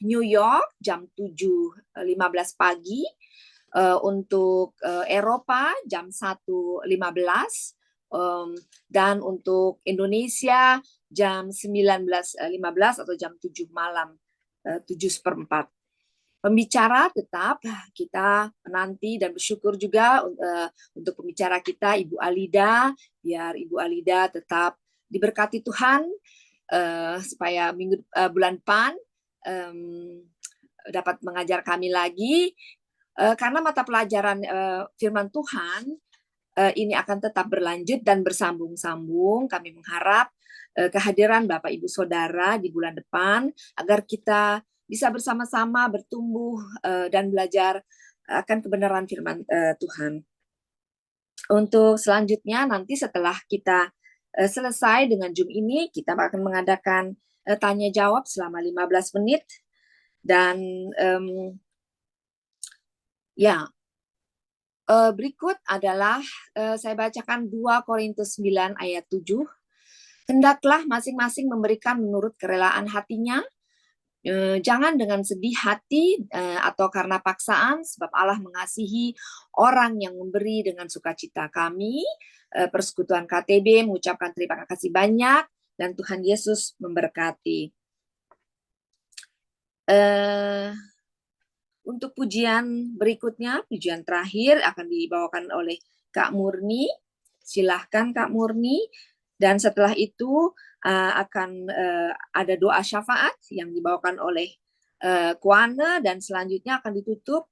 New York jam 7.15 pagi, untuk Eropa jam 1.15, dan untuk Indonesia jam 19.15 atau jam 7 malam, 7:15. Pembicara tetap kita menanti dan bersyukur juga untuk pembicara kita Ibu Alida, biar Ibu Alida tetap diberkati Tuhan supaya bulan depan dapat mengajar kami lagi, karena mata pelajaran firman Tuhan ini akan tetap berlanjut dan bersambung-sambung. Kami mengharap kehadiran Bapak Ibu Saudara di bulan depan agar kita bisa bersama-sama bertumbuh dan belajar akan kebenaran firman Tuhan. Untuk selanjutnya nanti setelah kita selesai dengan Zoom ini, kita akan mengadakan tanya jawab selama 15 menit, dan ya berikut adalah saya bacakan 2 Korintus 9 ayat 7. Hendaklah masing-masing memberikan menurut kerelaan hatinya, jangan dengan sedih hati atau karena paksaan, sebab Allah mengasihi orang yang memberi dengan sukacita. Kami Persekutuan KTB mengucapkan terima kasih banyak, dan Tuhan Yesus memberkati. Untuk pujian berikutnya, pujian terakhir akan dibawakan oleh Kak Murni. Silahkan Kak Murni. Dan setelah itu akan ada doa syafaat yang dibawakan oleh Kuana, dan selanjutnya akan ditutup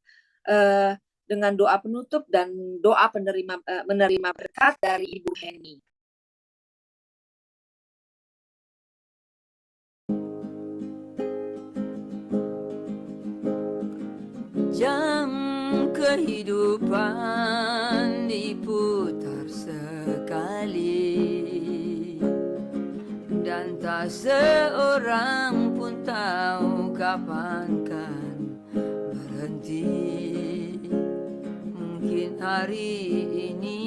dengan doa penutup dan doa menerima berkat dari Ibu Heni. Jam kehidupan diputar tak seorang pun tahu kapan kan berhenti. Mungkin hari ini,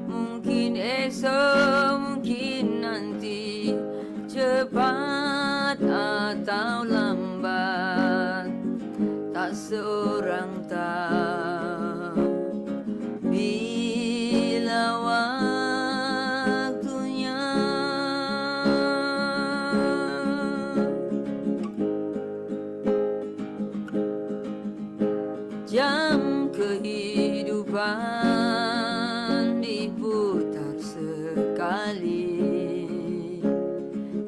mungkin esok, mungkin nanti, cepat atau lambat, tak seorang tahu bila waktunya. Jam kehidupan diputar sekali,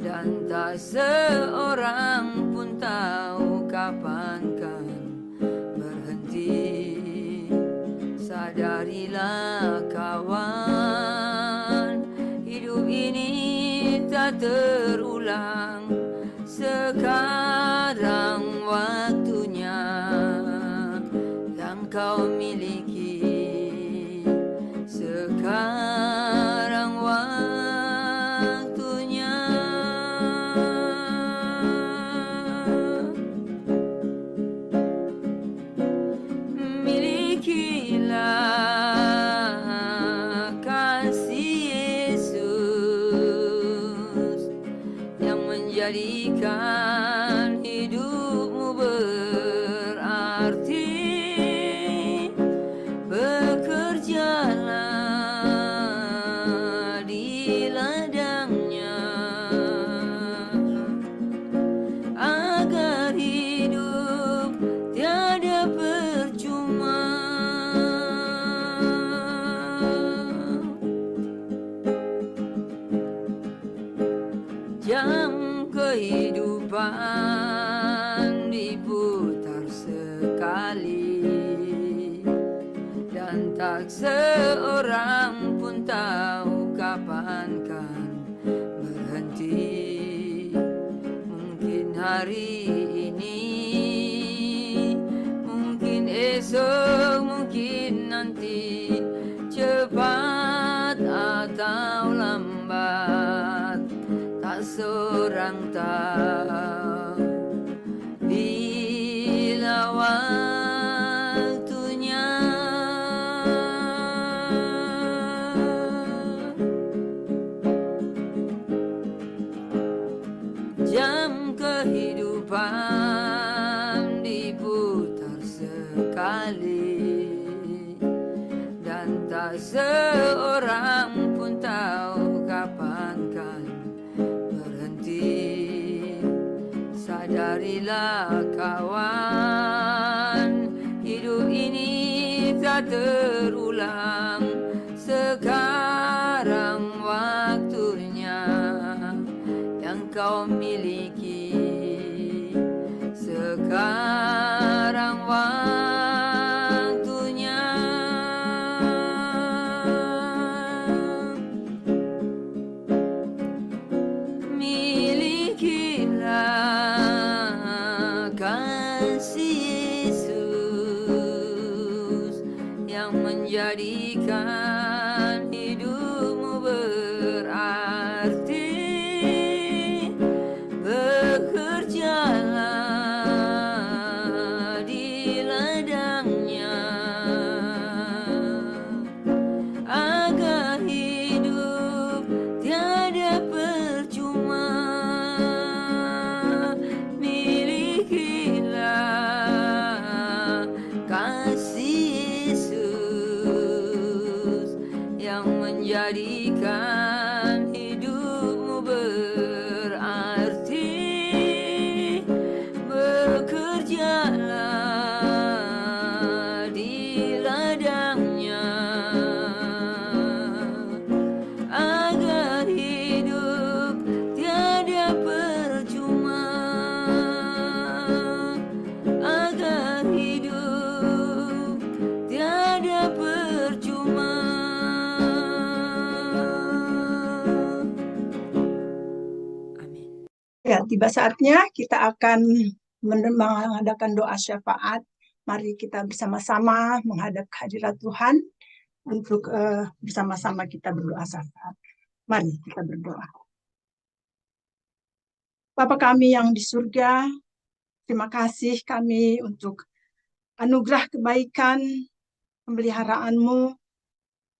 dan tak seorang pun tahu kapan kan berhenti. Sadarilah kawan, hidup ini tak terulang. Sekarang waktunya yang kau miliki. Sekarang waktunya. Milikilah kasih Yesus yang menjadikan hidupmu berarti. Bekerjalah di ladangnya agar hidup tiada percuma. Jam kehidupan diputar sekali, dan tak seorang pun tahu kapan kan berhenti. Mungkin hari ini, mungkin esok, mungkin nanti, cepat atau lambat, tak seorang tahu bila waktunya. Jam kehidupan diputar sekali, dan tak seorang pun tahu kapan kan berhenti. Sadarilah kawan, hidup ini tak terulang. Sekarang waktunya yang kau miliki. Sekarang waktunya. Milikilah kasih Yesus yang menjadikan hidupmu berarti. Bekerjalah di ladangnya agar hidup tiada percuma. Milikilah kasih Yesus yang menjadikan hidupmu berarti. Bekerjalah di ladangnya agar hidup tiada percuma. Agar hidup tiada percuma. Amin. Ya, tiba saatnya kita akan mengadakan doa syafaat. Mari kita bersama-sama menghadap hadirat Tuhan untuk bersama-sama kita berdoa syafaat. Mari kita berdoa. Bapa kami yang di surga, terima kasih kami untuk anugerah kebaikan, pemeliharaan-Mu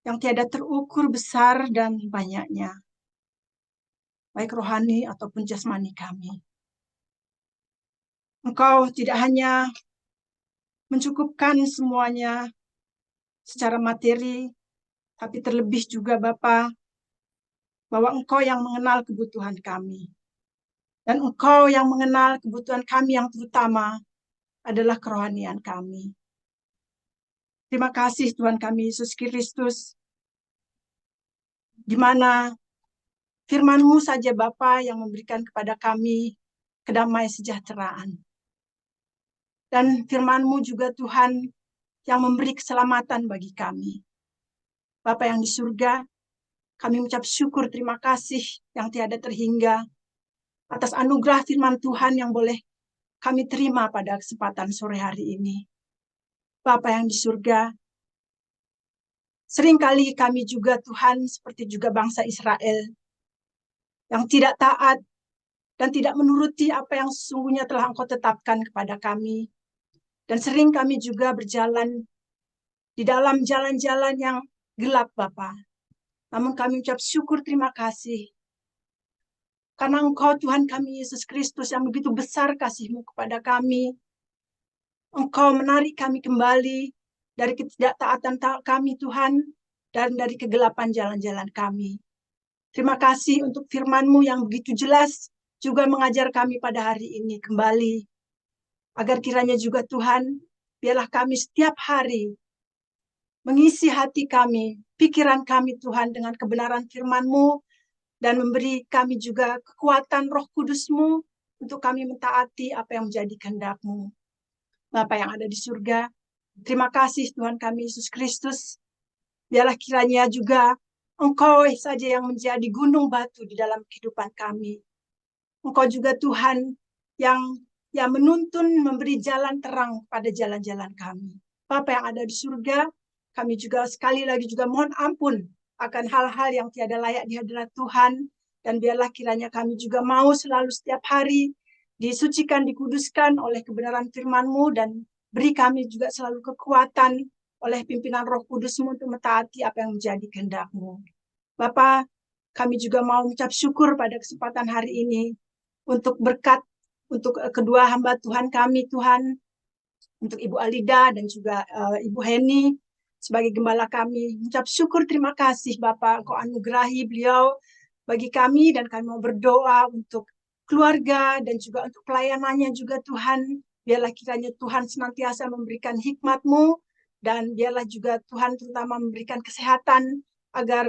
yang tiada terukur besar dan banyaknya, baik rohani ataupun jasmani kami. Engkau tidak hanya mencukupkan semuanya secara materi, tapi terlebih juga Bapa, bahwa Engkau yang mengenal kebutuhan kami. Dan Engkau yang mengenal kebutuhan kami yang terutama adalah kerohanian kami. Terima kasih Tuhan kami Yesus Kristus, di mana firman-Mu saja Bapa yang memberikan kepada kami kedamaian sejahteraan. Dan firman-Mu juga Tuhan yang memberi keselamatan bagi kami. Bapa yang di surga, kami mengucap syukur terima kasih yang tiada terhingga atas anugerah firman Tuhan yang boleh kami terima pada kesempatan sore hari ini. Bapa yang di surga, seringkali kami juga Tuhan seperti juga bangsa Israel yang tidak taat dan tidak menuruti apa yang sesungguhnya telah Engkau tetapkan kepada kami. Dan sering kami juga berjalan di dalam jalan-jalan yang gelap Bapa. Namun kami ucap syukur terima kasih. Karena Engkau Tuhan kami Yesus Kristus yang begitu besar kasih-Mu kepada kami. Engkau menarik kami kembali dari ketidaktaatan kami Tuhan dan dari kegelapan jalan-jalan kami. Terima kasih untuk firman-Mu yang begitu jelas juga mengajar kami pada hari ini kembali. Agar kiranya juga Tuhan, biarlah kami setiap hari mengisi hati kami, pikiran kami Tuhan dengan kebenaran firman-Mu, dan memberi kami juga kekuatan Roh Kudus-Mu untuk kami mentaati apa yang menjadi kehendak-Mu. Bapa yang ada di surga, terima kasih Tuhan kami Yesus Kristus. Biarlah kiranya juga Engkau saja yang menjadi gunung batu di dalam kehidupan kami. Engkau juga Tuhan yang menuntun, memberi jalan terang pada jalan-jalan kami. Bapa yang ada di surga, kami juga sekali lagi juga mohon ampun akan hal-hal yang tiada layak di hadirat Tuhan. Dan biarlah kiranya kami juga mau selalu setiap hari disucikan, dikuduskan oleh kebenaran firman-Mu, dan beri kami juga selalu kekuatan oleh pimpinan Roh Kudus-Mu untuk mentaati apa yang menjadi kehendak-Mu. Bapa, kami juga mau mengucap syukur pada kesempatan hari ini untuk berkat untuk kedua hamba Tuhan kami Tuhan, untuk Ibu Alida dan juga Ibu Heni sebagai gembala kami. Mengucap syukur terima kasih Bapak, Engkau anugerahi beliau bagi kami, dan kami mau berdoa untuk keluarga dan juga untuk pelayanannya juga Tuhan. Biarlah kiranya Tuhan senantiasa memberikan hikmat-Mu, dan biarlah juga Tuhan terutama memberikan kesehatan agar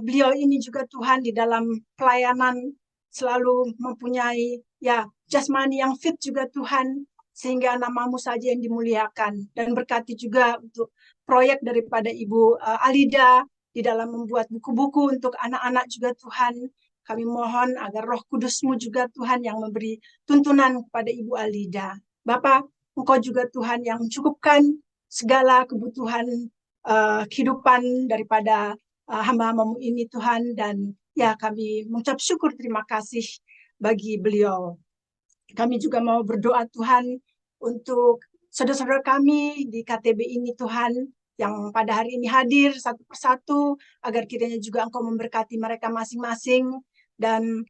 beliau ini juga Tuhan di dalam pelayanan selalu mempunyai jasmani yang fit juga Tuhan, sehingga nama-Mu saja yang dimuliakan. Dan berkati juga untuk proyek daripada Ibu Alida di dalam membuat buku-buku untuk anak-anak juga Tuhan. Kami mohon agar Roh Kudus-Mu juga Tuhan yang memberi tuntunan kepada Ibu Alida. Bapa, Engkau juga Tuhan yang mencukupkan segala kebutuhan kehidupan daripada hamba-hamba-Mu ini Tuhan. Dan kami mengucap syukur terima kasih bagi beliau. Kami juga mau berdoa Tuhan untuk saudara-saudara kami di KTB ini Tuhan, yang pada hari ini hadir satu persatu, agar kiranya juga Engkau memberkati mereka masing-masing, dan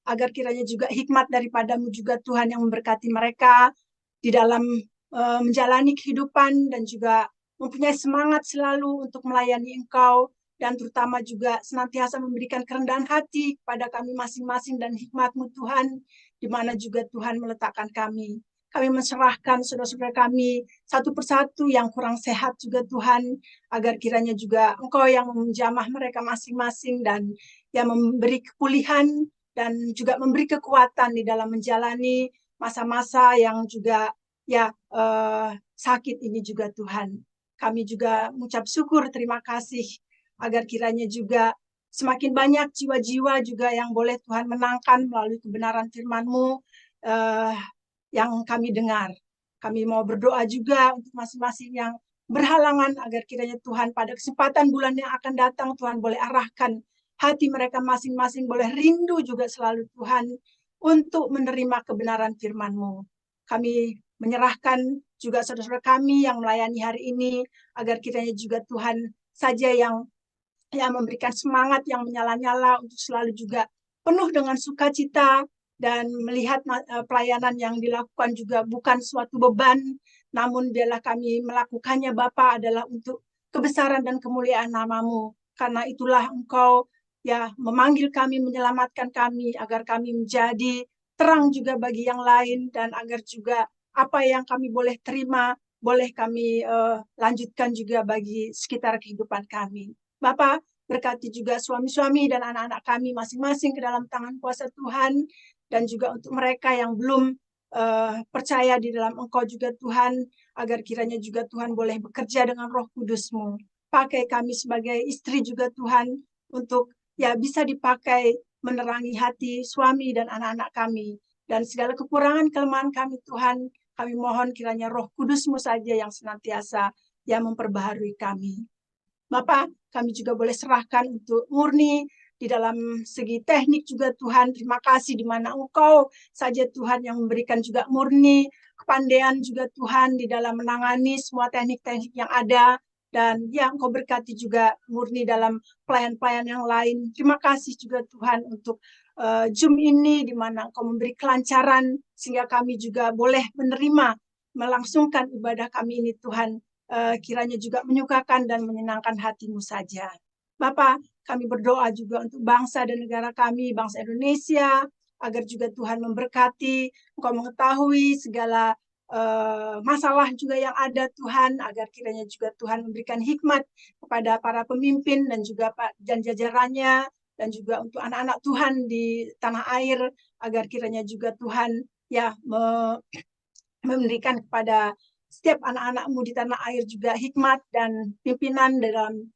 agar kiranya juga hikmat daripada-Mu juga Tuhan yang memberkati mereka di dalam menjalani kehidupan, dan juga mempunyai semangat selalu untuk melayani Engkau, dan terutama juga senantiasa memberikan kerendahan hati kepada kami masing-masing, dan hikmat-Mu Tuhan, di mana juga Tuhan meletakkan kami. Kami menserahkan saudara-saudara kami satu persatu yang kurang sehat juga Tuhan, agar kiranya juga Engkau yang menjamah mereka masing-masing, dan yang memberi kepulihan dan juga memberi kekuatan di dalam menjalani masa-masa yang juga sakit ini juga Tuhan. Kami juga mengucap syukur terima kasih, agar kiranya juga semakin banyak jiwa-jiwa juga yang boleh Tuhan menangkan melalui kebenaran firman-Mu yang kami dengar. Kami mau berdoa juga untuk masing-masing yang berhalangan, agar kiranya Tuhan pada kesempatan bulan yang akan datang Tuhan boleh arahkan hati mereka masing-masing boleh rindu juga selalu Tuhan untuk menerima kebenaran firman-Mu. Kami menyerahkan juga saudara-saudara kami yang melayani hari ini, agar kiranya juga Tuhan saja yang memberikan semangat yang menyala-nyala untuk selalu juga penuh dengan sukacita, dan melihat pelayanan yang dilakukan juga bukan suatu beban, namun biarlah kami melakukannya Bapa adalah untuk kebesaran dan kemuliaan nama-Mu. Karena itulah Engkau ya memanggil kami, menyelamatkan kami, agar kami menjadi terang juga bagi yang lain, dan agar juga apa yang kami boleh terima, boleh kami lanjutkan juga bagi sekitar kehidupan kami. Bapak, berkati juga suami-suami dan anak-anak kami masing-masing ke dalam tangan kuasa Tuhan, dan juga untuk mereka yang belum percaya di dalam Engkau juga Tuhan, agar kiranya juga Tuhan boleh bekerja dengan Roh Kudus-Mu. Pakai kami sebagai istri juga Tuhan, untuk ya bisa dipakai menerangi hati suami dan anak-anak kami. Dan segala kekurangan kelemahan kami Tuhan, kami mohon kiranya Roh Kudus-Mu saja yang senantiasa yang memperbaharui kami. Bapak, kami juga boleh serahkan untuk murni di dalam segi teknik juga Tuhan. Terima kasih di mana Engkau saja Tuhan yang memberikan juga murni kepandaian juga Tuhan di dalam menangani semua teknik-teknik yang ada, dan ya Engkau berkati juga murni dalam pelayan-pelayan yang lain. Terima kasih juga Tuhan untuk Zoom ini di mana Engkau memberi kelancaran sehingga kami juga boleh menerima, melangsungkan ibadah kami ini Tuhan, kiranya juga menyukakan dan menyenangkan hati-Mu saja. Bapak, kami berdoa juga untuk bangsa dan negara kami, bangsa Indonesia, agar juga Tuhan memberkati, Engkau mengetahui segala masalah juga yang ada Tuhan, agar kiranya juga Tuhan memberikan hikmat kepada para pemimpin dan juga dan jajarannya, dan juga untuk anak-anak Tuhan di tanah air, agar kiranya juga Tuhan ya memberikan kepada setiap anak-anak-Mu di tanah air juga hikmat dan pimpinan dalam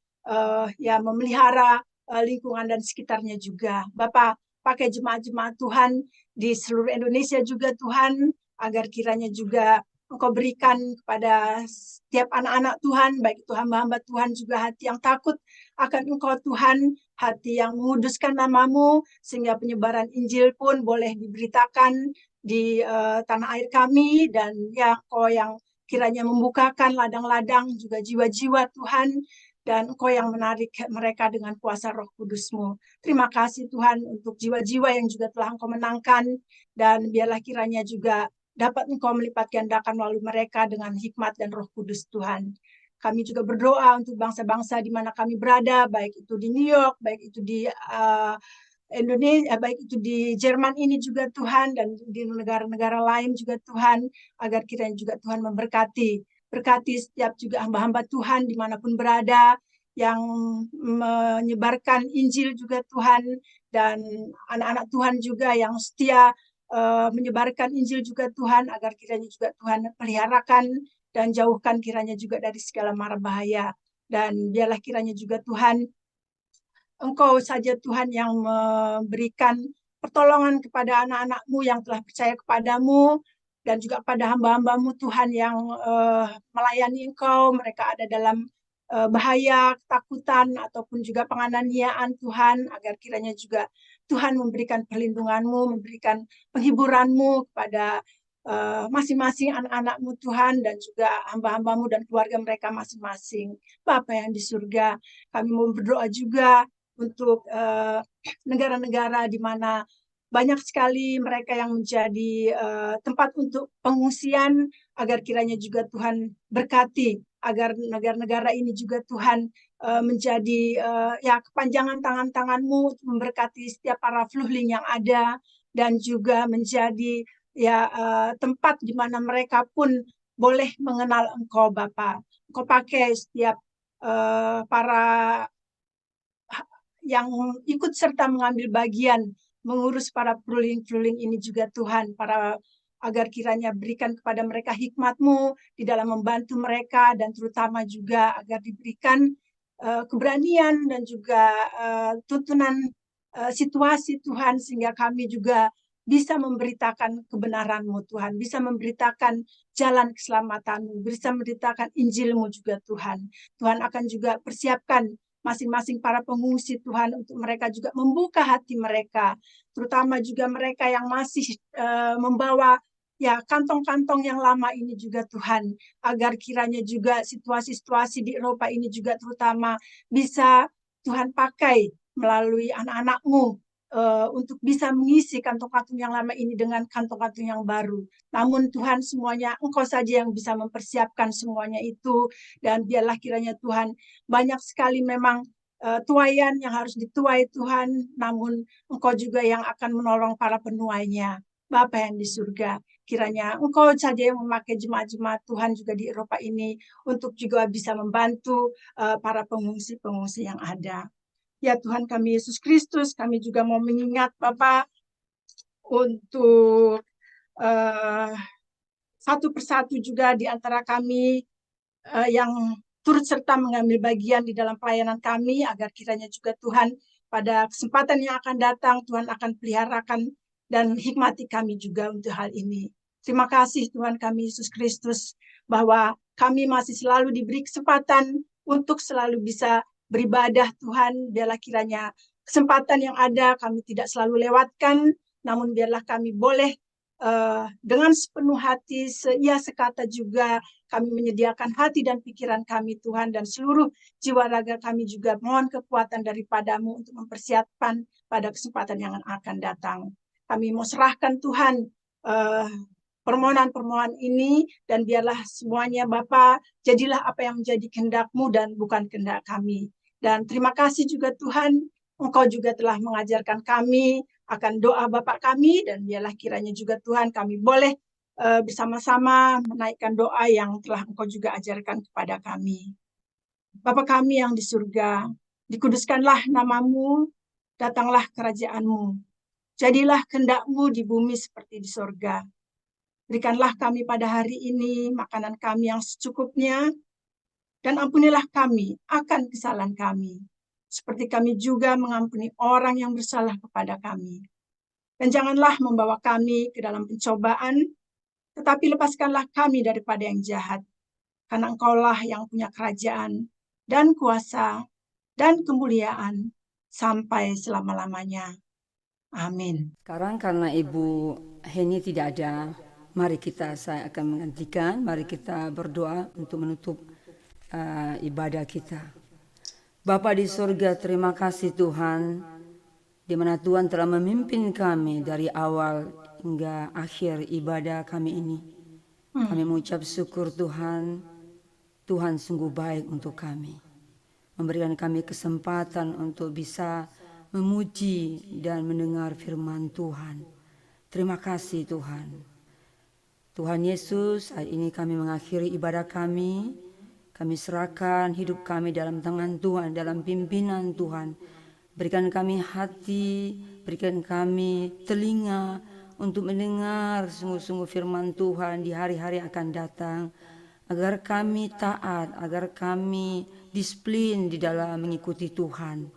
ya memelihara lingkungan dan sekitarnya juga. Bapak, pakai jemaat-jemaat Tuhan di seluruh Indonesia juga Tuhan, agar kiranya juga Engkau berikan kepada setiap anak-anak Tuhan, baik itu hamba-hamba Tuhan juga hati yang takut akan Engkau Tuhan, hati yang menguduskan nama-Mu, sehingga penyebaran Injil pun boleh diberitakan di tanah air kami, dan ya Engkau yang kiranya membukakan ladang-ladang juga jiwa-jiwa Tuhan, dan Engkau yang menarik mereka dengan kuasa Roh Kudus-Mu. Terima kasih Tuhan untuk jiwa-jiwa yang juga telah Engkau menangkan, dan biarlah kiranya juga dapat Engkau melipat gandakan melalui mereka dengan hikmat dan Roh Kudus Tuhan. Kami juga berdoa untuk bangsa-bangsa di mana kami berada, baik itu di New York, baik itu di Indonesia, baik itu di Jerman ini juga Tuhan, dan di negara-negara lain juga Tuhan, agar kiranya juga Tuhan memberkati. Berkati setiap juga hamba-hamba Tuhan dimanapun berada, yang menyebarkan Injil juga Tuhan, dan anak-anak Tuhan juga yang setia menyebarkan Injil juga Tuhan, agar kiranya juga Tuhan peliharakan dan jauhkan kiranya juga dari segala mara bahaya. Dan biarlah kiranya juga Tuhan, Engkau saja Tuhan yang memberikan pertolongan kepada anak-anak-Mu yang telah percaya kepadamu, dan juga pada hamba-hamba-Mu Tuhan yang melayani Engkau. Mereka ada dalam bahaya, ketakutan, ataupun juga penganiayaan Tuhan, agar kiranya juga Tuhan memberikan perlindungan-Mu, memberikan penghiburan-Mu kepada masing-masing anak-anak-Mu Tuhan, dan juga hamba-hamba-Mu dan keluarga mereka masing-masing. Bapa yang di surga, kami mau berdoa juga untuk negara-negara di mana banyak sekali mereka yang menjadi tempat untuk pengungsian, agar kiranya juga Tuhan berkati, agar negara-negara ini juga Tuhan menjadi ya kepanjangan tangan-tangan-Mu untuk memberkati setiap para fluhling yang ada, dan juga menjadi ya tempat di mana mereka pun boleh mengenal Engkau Bapa. Engkau pakai setiap para yang ikut serta mengambil bagian mengurus para fluhling-fluhling ini juga Tuhan, agar kiranya berikan kepada mereka hikmat-Mu di dalam membantu mereka, dan terutama juga agar diberikan keberanian dan juga tuntunan situasi Tuhan, sehingga kami juga bisa memberitakan kebenaran-Mu Tuhan, bisa memberitakan jalan keselamatan-Mu, bisa memberitakan Injil-Mu juga Tuhan. Tuhan akan juga persiapkan masing-masing para pengungsi Tuhan, untuk mereka juga membuka hati mereka, terutama juga mereka yang masih membawa ya kantong-kantong yang lama ini juga Tuhan, agar kiranya juga situasi-situasi di Eropa ini juga terutama bisa Tuhan pakai melalui anak-anak-Mu untuk bisa mengisi kantong-kantong yang lama ini dengan kantong-kantong yang baru. Namun Tuhan, semuanya Engkau saja yang bisa mempersiapkan semuanya itu, dan biarlah kiranya Tuhan, banyak sekali memang tuaian yang harus dituai Tuhan, namun Engkau juga yang akan menolong para penuainya. Bapa yang di surga, kiranya Engkau saja yang memakai jemaat-jemaat Tuhan juga di Eropa ini untuk juga bisa membantu para pengungsi-pengungsi yang ada. Ya Tuhan kami Yesus Kristus, kami juga mau mengingat Bapak untuk satu persatu juga di antara kami yang turut serta mengambil bagian di dalam pelayanan kami, agar kiranya juga Tuhan pada kesempatan yang akan datang Tuhan akan peliharakan dan hikmati kami juga untuk hal ini. Terima kasih Tuhan kami Yesus Kristus, bahwa kami masih selalu diberi kesempatan untuk selalu bisa beribadah Tuhan. Biarlah kiranya kesempatan yang ada kami tidak selalu lewatkan, namun biarlah kami boleh dengan sepenuh hati, seia sekata juga kami menyediakan hati dan pikiran kami Tuhan, dan seluruh jiwa raga kami juga mohon kekuatan daripadamu untuk mempersiapkan pada kesempatan yang akan datang. Kami mau serahkan Tuhan permohonan-permohonan ini, dan biarlah semuanya Bapa, jadilah apa yang menjadi kehendak-Mu dan bukan kehendak kami. Dan terima kasih juga Tuhan, Engkau juga telah mengajarkan kami akan doa Bapa kami, dan biarlah kiranya juga Tuhan kami boleh bersama-sama menaikkan doa yang telah Engkau juga ajarkan kepada kami. Bapa kami yang di surga, dikuduskanlah nama-Mu, datanglah kerajaan-Mu. Jadilah kehendak-Mu di bumi seperti di surga. Berikanlah kami pada hari ini makanan kami yang secukupnya, dan ampunilah kami akan kesalahan kami, seperti kami juga mengampuni orang yang bersalah kepada kami. Dan janganlah membawa kami ke dalam pencobaan, tetapi lepaskanlah kami daripada yang jahat. Karena Engkaulah yang punya kerajaan dan kuasa dan kemuliaan sampai selama-lamanya. Amin. Sekarang karena Ibu Heni tidak ada, saya akan menggantikan. Mari kita berdoa untuk menutup ibadah kita. Bapa di surga, terima kasih Tuhan, di mana Tuhan telah memimpin kami dari awal hingga akhir ibadah kami ini. Kami mengucap syukur Tuhan, Tuhan sungguh baik untuk kami, memberikan kami kesempatan untuk bisa memuji dan mendengar firman Tuhan. Terima kasih Tuhan. Tuhan Yesus, hari ini kami mengakhiri ibadah kami. Kami serahkan hidup kami dalam tangan Tuhan, dalam pimpinan Tuhan. Berikan kami hati, berikan kami telinga untuk mendengar sungguh-sungguh firman Tuhan di hari-hari akan datang. Agar kami taat, agar kami disiplin di dalam mengikuti Tuhan.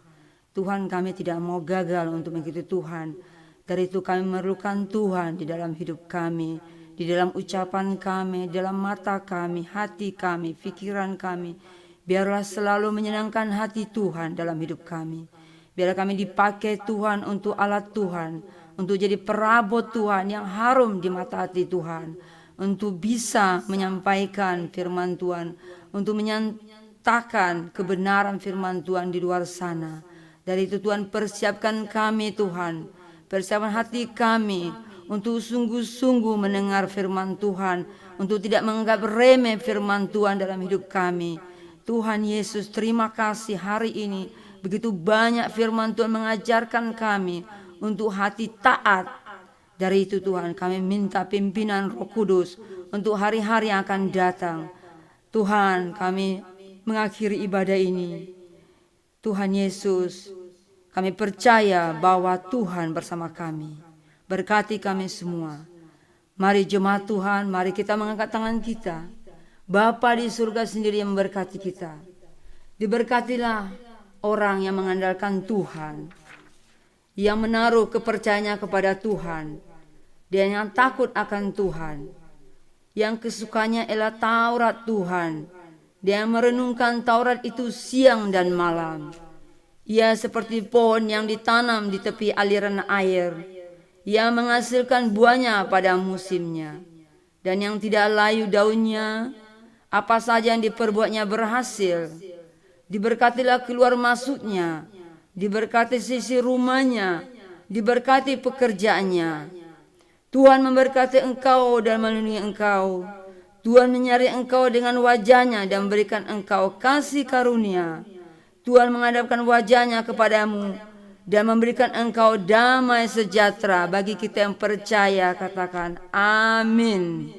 Tuhan, kami tidak mau gagal untuk mengikuti Tuhan. Dari itu kami memerlukan Tuhan di dalam hidup kami, di dalam ucapan kami, di dalam mata kami, hati kami, pikiran kami. Biarlah selalu menyenangkan hati Tuhan dalam hidup kami. Biarlah kami dipakai Tuhan untuk alat Tuhan, untuk jadi perabot Tuhan yang harum di mata hati Tuhan, untuk bisa menyampaikan firman Tuhan, untuk menyatakan kebenaran firman Tuhan di luar sana. Dari itu Tuhan, persiapkan kami Tuhan, persiapkan hati kami untuk sungguh-sungguh mendengar firman Tuhan, untuk tidak menganggap remeh firman Tuhan dalam hidup kami. Tuhan Yesus, terima kasih hari ini begitu banyak firman Tuhan mengajarkan kami untuk hati taat. Dari itu Tuhan, kami minta pimpinan Roh Kudus untuk hari-hari yang akan datang. Tuhan, kami mengakhiri ibadah ini. Tuhan Yesus, kami percaya bahwa Tuhan bersama kami. Berkati kami semua. Mari jemaat Tuhan, mari kita mengangkat tangan kita. Bapa di surga sendiri yang memberkati kita. Diberkatilah orang yang mengandalkan Tuhan, yang menaruh kepercayaannya kepada Tuhan, dan yang takut akan Tuhan, yang kesukanya ialah Taurat Tuhan, Dia merenungkan Taurat itu siang dan malam. Ia seperti pohon yang ditanam di tepi aliran air. Ia menghasilkan buahnya pada musimnya. Dan yang tidak layu daunnya, apa saja yang diperbuatnya berhasil. Diberkatilah keluar masuknya, diberkati sisi rumahnya, diberkati pekerjaannya. Tuhan memberkati engkau dan melindungi engkau. Tuhan menyari engkau dengan wajah-Nya dan memberikan engkau kasih karunia. Tuhan menghadapkan wajah-Nya kepadamu dan memberikan engkau damai sejahtera. Bagi kita yang percaya, katakan amin.